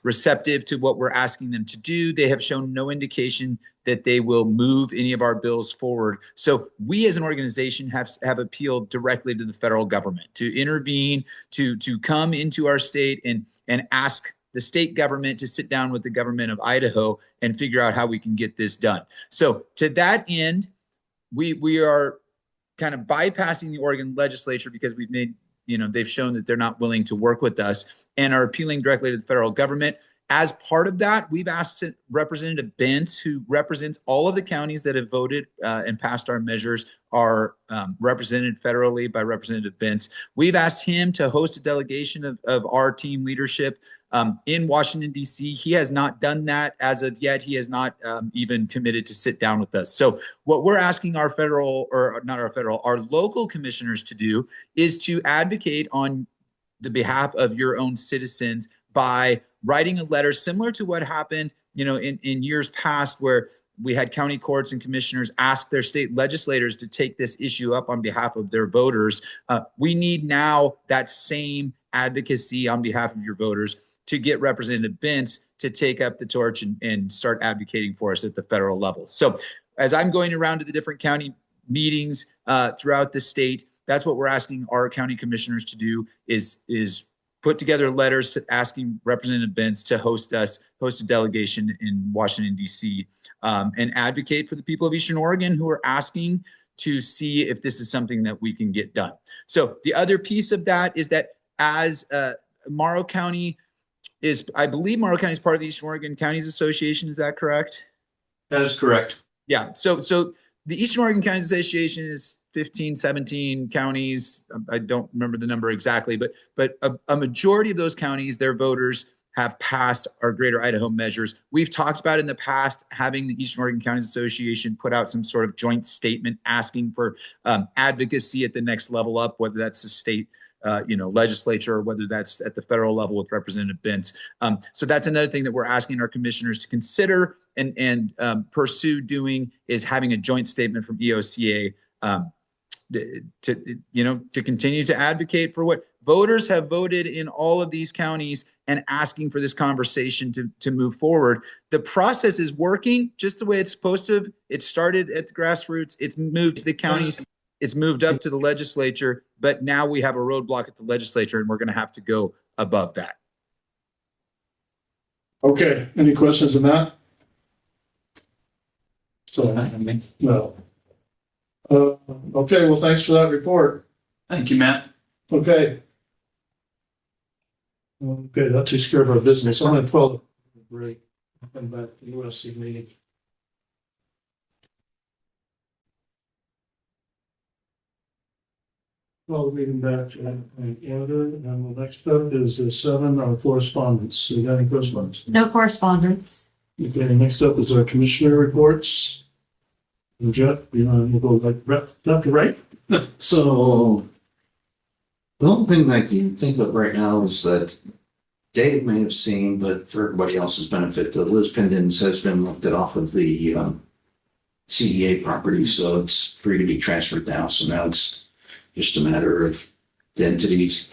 receptive to what we're asking them to do. They have shown no indication that they will move any of our bills forward. So we as an organization have appealed directly to the federal government to intervene, to come into our state and ask the state government to sit down with the government of Idaho and figure out how we can get this done. So to that end, we are kind of bypassing the Oregon legislature because we've made, they've shown that they're not willing to work with us, and are appealing directly to the federal government, As part of that, we've asked Representative Bentz, who represents all of the counties that have voted and passed our measures, are represented federally by Representative Bentz. We've asked him to host a delegation of our team leadership in Washington, D.C. He has not done that as of yet. He has not even committed to sit down with us. So what we're asking our our local commissioners to do is to advocate on the behalf of your own citizens by writing a letter similar to what happened, in years past, where we had county courts and commissioners ask their state legislators to take this issue up on behalf of their voters. We need now that same advocacy on behalf of your voters to get Representative Bentz to take up the torch and start advocating for us at the federal level. So as I'm going around to the different county meetings throughout the state, that's what we're asking our county commissioners to do is put together letters asking Representative Bentz to host a delegation in Washington, D.C., and advocate for the people of Eastern Oregon who are asking to see if this is something that we can get done. So the other piece of that is that as Morrow County I believe Morrow County is part of the Eastern Oregon Counties Association. Is that correct? That is correct. Yeah. So the Eastern Oregon Counties Association is 15, 17 counties. I don't remember the number exactly, but a majority of those counties, their voters have passed our Greater Idaho measures. We've talked about in the past having the Eastern Oregon Counties Association put out some sort of joint statement asking for advocacy at the next level up, whether that's the state legislature, or whether that's at the federal level with Representative Bentz. So that's another thing that we're asking our commissioners to consider and pursue doing, is having a joint statement from EOCA to continue to advocate for what voters have voted in all of these counties and asking for this conversation to move forward. The process is working just the way it's supposed to. It started at the grassroots. It's moved to the counties. It's moved up to the legislature, but now we have a roadblock at the legislature, and we're going to have to go above that. Okay, any questions on that? So, no. Okay, well, thanks for that report. Thank you, Matt. Okay. Okay, that takes care of our business. I'm gonna call it a break. I'll come back to the USC meeting. Call the meeting back to order, and the next up is 7, our correspondence. You got any correspondence? No correspondence. Okay, next up is our commissioner reports. And Jeff, we'll go left to right. So the only thing that I can think of right now is that Dave may have seen, but for everybody else's benefit, the Liz Pendens has been lifted off of the CDA property, so it's free to be transferred now. So now it's just a matter of the entities.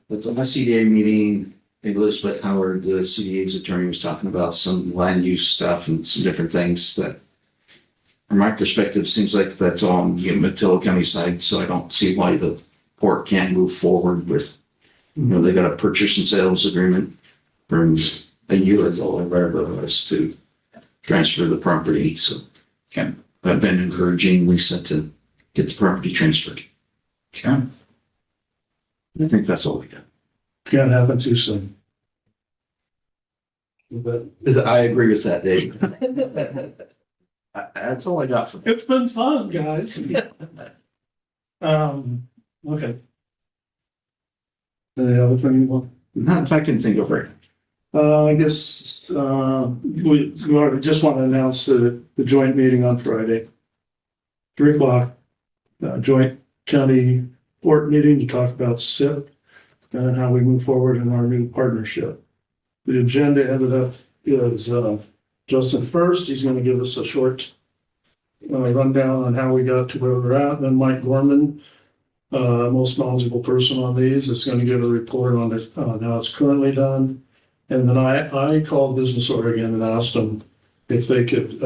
But the last CDA meeting, Elizabeth Howard, the CDA's attorney, was talking about some land use stuff and some different things that, from my perspective, seems like that's all on the Umatilla County side. So I don't see why the port can't move forward with, they got a purchase and sales agreement from a year ago or whatever it was to transfer the property. So I've been encouraging Lisa to get the property transferred. Okay. I think that's all we got. Can't happen too soon. I agree with that, Dave. That's all I got for. It's been fun, guys. Okay. Any other thing you want? Not if I can think of it. I guess we just want to announce the joint meeting on Friday, 3:00, joint county board meeting to talk about SIP and how we move forward in our new partnership. The agenda ended up is Justin first. He's going to give us a short rundown on how we got to where we're at. And then Mike Gorman, most knowledgeable person on these, is going to give a report on how it's currently done. And then I called Business Oregon and asked them if they could,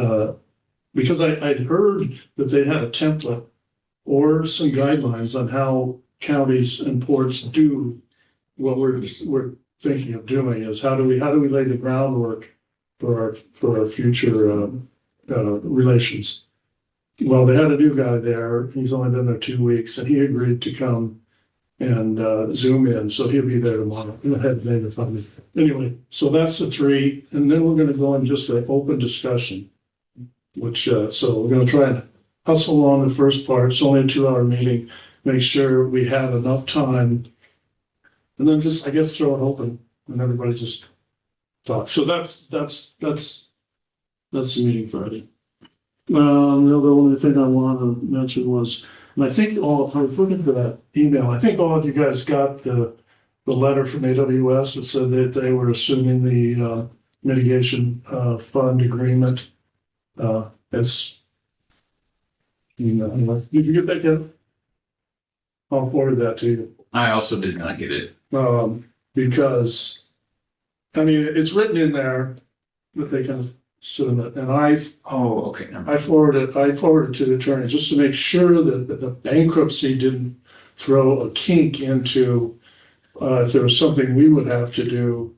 because I'd heard that they had a template or some guidelines on how counties and ports do what we're thinking of doing. Is how do we lay the groundwork for our future relations. Well, they had a new guy there. He's only been there 2 weeks, and he agreed to come and Zoom in, so he'll be there tomorrow. Go ahead, David, funding. Anyway, so that's the three, and then we're gonna go in just an open discussion, which, so we're gonna try and hustle along the first part. It's only a 2-hour meeting. Make sure we have enough time. And then just, I guess, throw it open and everybody just talk. So that's the meeting Friday. The other only thing I wanted to mention was, and I think I was looking for that email. I think all of you guys got the letter from AWS that said that they were assuming the mitigation fund agreement. It's, did you get that, Kevin? I'll forward that to you. I also did not get it. Because, I mean, it's written in there that they can submit, and Oh, okay. I forwarded to the attorney just to make sure that the bankruptcy didn't throw a kink into if there was something we would have to do,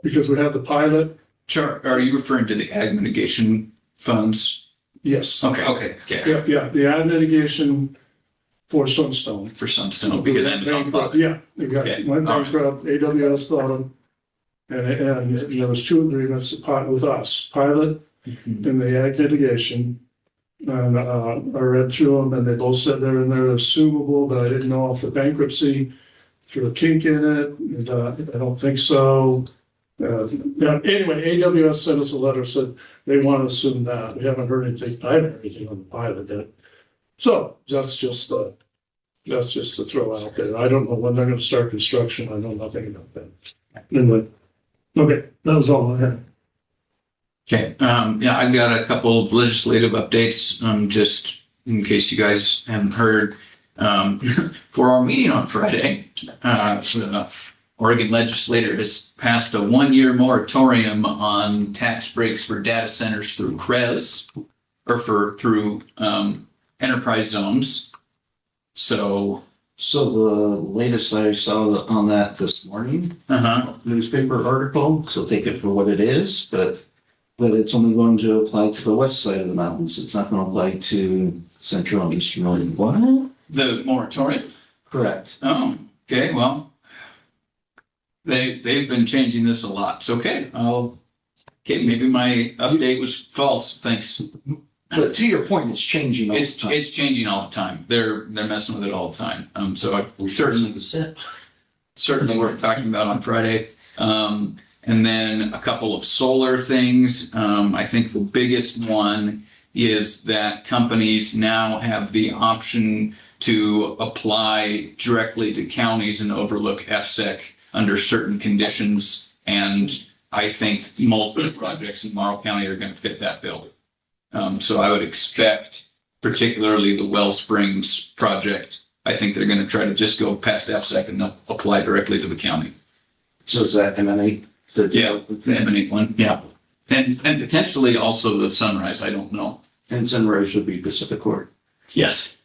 because we had the pilot. Sure. Are you referring to the ag mitigation funds? Yes. Okay. Yeah, the ad mitigation for Sunstone. For Sunstone, because Amazon bought it. Yeah, exactly. Went bankrupt, AWS bought them. And there was 2 agreements with us, pilot and the ag mitigation. And I read through them and they both said they're in there assumable, but I didn't know if the bankruptcy threw a kink in it. And, I don't think so. Anyway, AWS sent us a letter, said they want to assume that. We haven't heard anything. I haven't heard anything on the pilot yet. So that's just to throw out there. I don't know when they're going to start construction. I know nothing about that. Anyway, okay, that was all I had. Okay. Yeah, I've got a couple of legislative updates, just in case you guys haven't heard. For our meeting on Friday, the Oregon legislature has passed a 1-year moratorium on tax breaks for data centers through CREZ, or through enterprise zones. So So the latest I saw on that this morning, newspaper article, so take it for what it is, but that it's only going to apply to the west side of the mountains. It's not going to apply to central and eastern Oregon. What? The moratorium? Correct. Oh, okay. Well, they've been changing this a lot. So okay, maybe my update was false. Thanks. But to your point, it's changing all the time. It's changing all the time. They're messing with it all the time. So I certainly worth talking about on Friday. And then a couple of solar things. I think the biggest one is that companies now have the option to apply directly to counties and overlook FSEC under certain conditions. And I think multiple projects in Morrow County are going to fit that bill. So I would expect, particularly the Well Springs project, I think they're going to try to just go past FSEC and apply directly to the county. So is that emanate? Yeah, the emanate one. Yeah. And potentially also the Sunrise. I don't know. And Sunrise would be Pacific Court. Yes.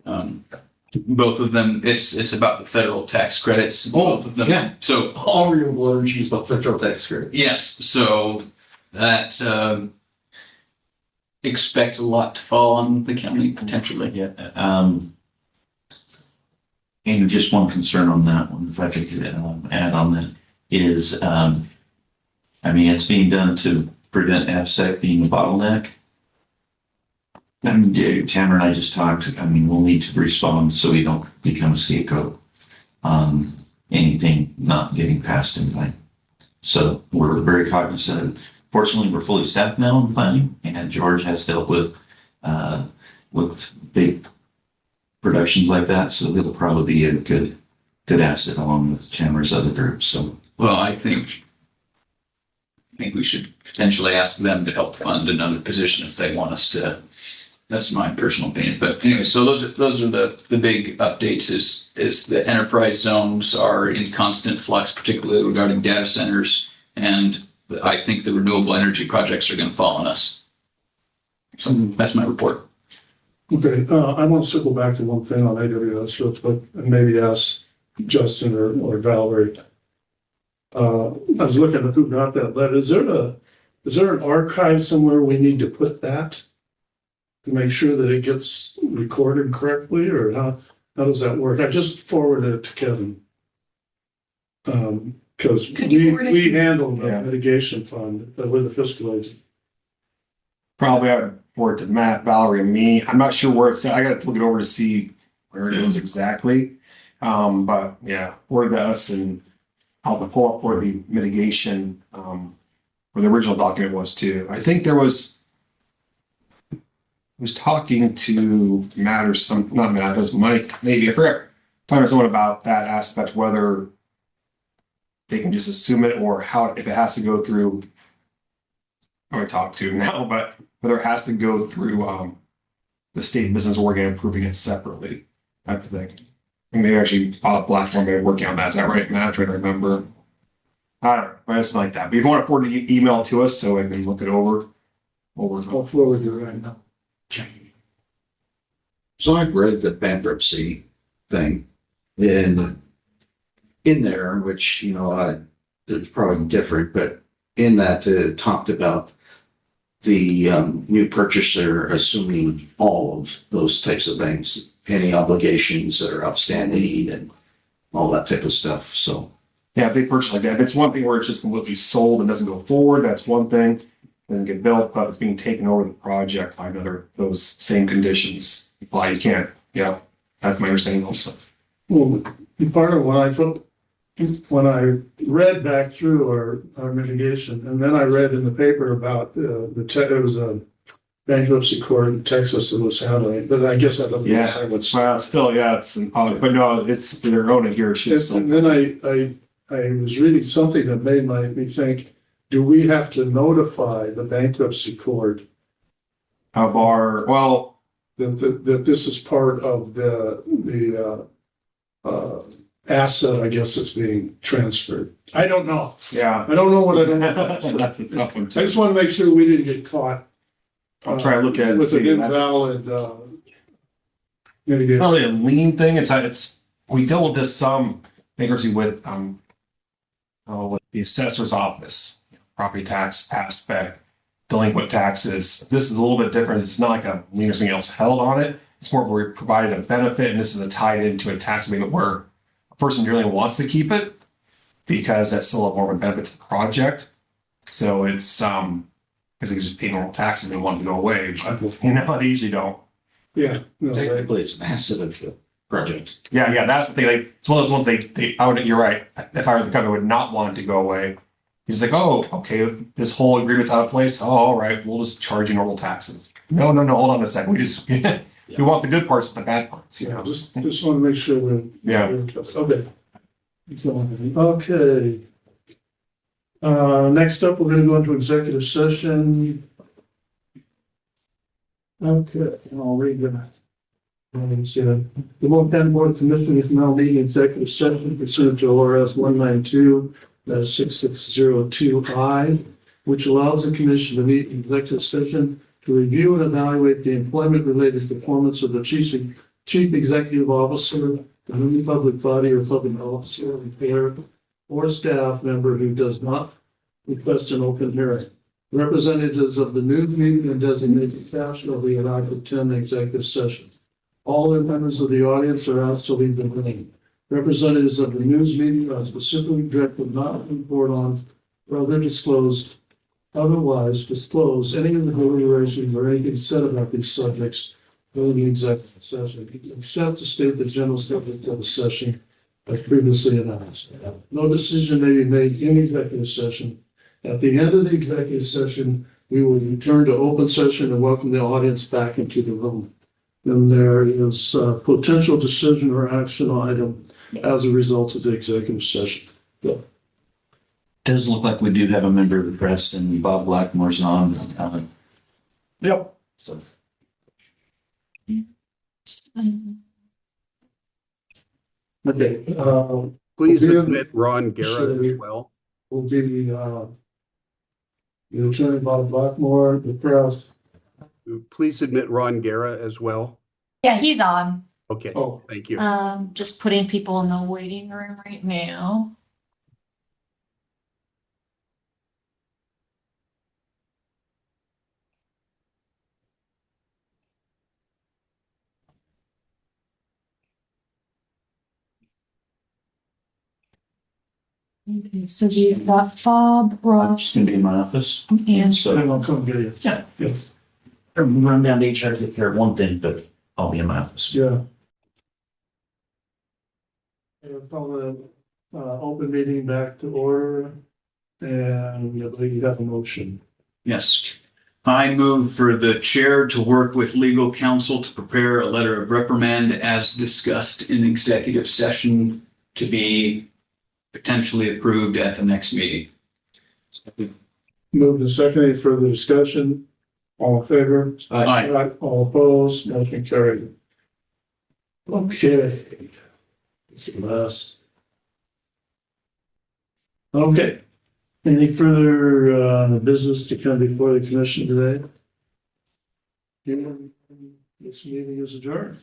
Both of them, it's about the federal tax credits. Both of them. Yeah. So all renewable energy is about federal tax credits. Yes. So that expect a lot to fall on the county potentially. Yeah. And just one concern on that one, if I could add on that, is, it's being done to prevent FSEC being a bottleneck. Tamara and I just talked, we'll need to respond so we don't become a scapegoat on anything not getting passed in time. So we're very cognizant. Fortunately, we're fully staffed now in planning, and George has dealt with big productions like that, so it'll probably be a good asset along with Tamara's other groups. So, well, I think we should potentially ask them to help fund another position if they want us to. That's my personal opinion. But anyway, so those are the big updates. Is the enterprise zones are in constant flux, particularly regarding data centers, and I think the renewable energy projects are going to fall on us. So that's my report. Okay, I want to circle back to one thing on AWS real quick, and maybe ask Justin or Valerie. I was looking at who got that letter. Is there an archive somewhere we need to put that to make sure that it gets recorded correctly, or how? How does that work? I just forwarded it to Kevin. Because Could you forward it we to- handle the Yeah. mitigation fund with the fiscal agent. Probably I would forward it to Matt, Valerie, and me. I'm not sure where it's at. I gotta look it over to see where it goes exactly. But yeah, forward to us and I'll pull up where the mitigation, where the original document was too. I think there was, I was talking to Matt or not Matt, it was Mike, maybe, I forgot, talking to someone about that aspect, whether they can just assume it or how, if it has to go through, or I talked to him now, but whether it has to go through the state business organ approving it separately, type of thing. I think maybe actually platform maybe working on that. Is that right, Matt? Trying to remember. I don't know, but it's like that. But if you want to forward the email to us so I can look it over. I'll forward it right now. So I've read the bankruptcy thing and in there, which, you know, it's probably different, but in that it talked about the new purchaser assuming all of those types of things, any obligations that are outstanding and all that type of stuff. So Yeah, if they purchase like that. If it's one thing where it's just completely sold and doesn't go forward, that's one thing. Doesn't get built, but it's being taken over the project by another, those same conditions apply. You can't. Yeah, that's my understanding also. Well, part of what I thought, when I read back through our mitigation, and then I read in the paper about it was a bankruptcy court in Texas that was handling it, but I guess that doesn't. Yeah, well, still, yeah, it's in public, but no, it's their own here. And then I was reading something that made me think, do we have to notify the bankruptcy court of our, well, that this is part of the asset, I guess, that's being transferred? I don't know. Yeah. I don't know what it That's a tough one I too. just want to make sure we didn't get caught. I'll try to look at it and with an see. invalid It's not really a lien thing. It's we dealt with this bankruptcy with with the assessor's office, property tax aspect, delinquent taxes. This is a little bit different. It's not like a lien or something else held on it. It's more where we provided a benefit, and this is a tied into a tax abatement where a person really wants to keep it because that's still more of a benefit to the project. So it's because they just pay normal taxes and want to go away, but they usually don't. Yeah. technically it's an asset of the project. Yeah, that's the thing. It's one of those ones you're right. If I were the company, I would not want it to go away. He's like, oh, okay, this whole agreement's out of place. Oh, all right, we'll just charge you normal taxes. No, hold on a second. We just we want the good parts and the bad parts. You know, Just want to make sure we're. Yeah. Okay. Okay. Next up, we're going to go into executive session. Okay, I'll read that. The Morrow County Board of Commissioners is now meeting executive session pursuant to ORS 192-6602I, which allows the commission to meet in executive session to review and evaluate the employment-related performance of the chief executive officer, any public body or public officer, employer, or staff member who does not request an open hearing. Representatives of the news media and designated staff shall be allowed to attend the executive session. All other members of the audience are asked to leave the room. Representatives of the news media are specifically directed not to report on or otherwise disclose any of the deliberations or anything said about these subjects during the executive session, except to state the general subject of the session as previously announced. No decision may be made in executive session. At the end of the executive session, we will return to open session and welcome the audience back into the room. And there is a potential decision or action item as a result of the executive session. Yeah. Does look like we do have a member of the press, and Bob Blackmore's on. Yep. So. Okay. Please we'll admit Ron Garrett as well. Will be the attorney Bob Blackmore, the press. Please admit Ron Garrett as well. Yeah, he's on. Okay, thank you. Just putting people in the waiting room right now. Okay, so we've got Bob, I'm Rob, just gonna be in my office. and So And I'll come get you. Yeah. Yeah. run down to HR, take care of one thing, but I'll be in my office. Yeah. And call the, open meeting back to order. And I believe you have a motion. Yes. I move for the chair to work with legal counsel to prepare a letter of reprimand as discussed in executive session to be potentially approved at the next meeting. Move to second, any further discussion? All in favor? Aye. All opposed, motion carried. Okay. That's the last. Okay. Any further business to come before the commission today? This meeting is adjourned.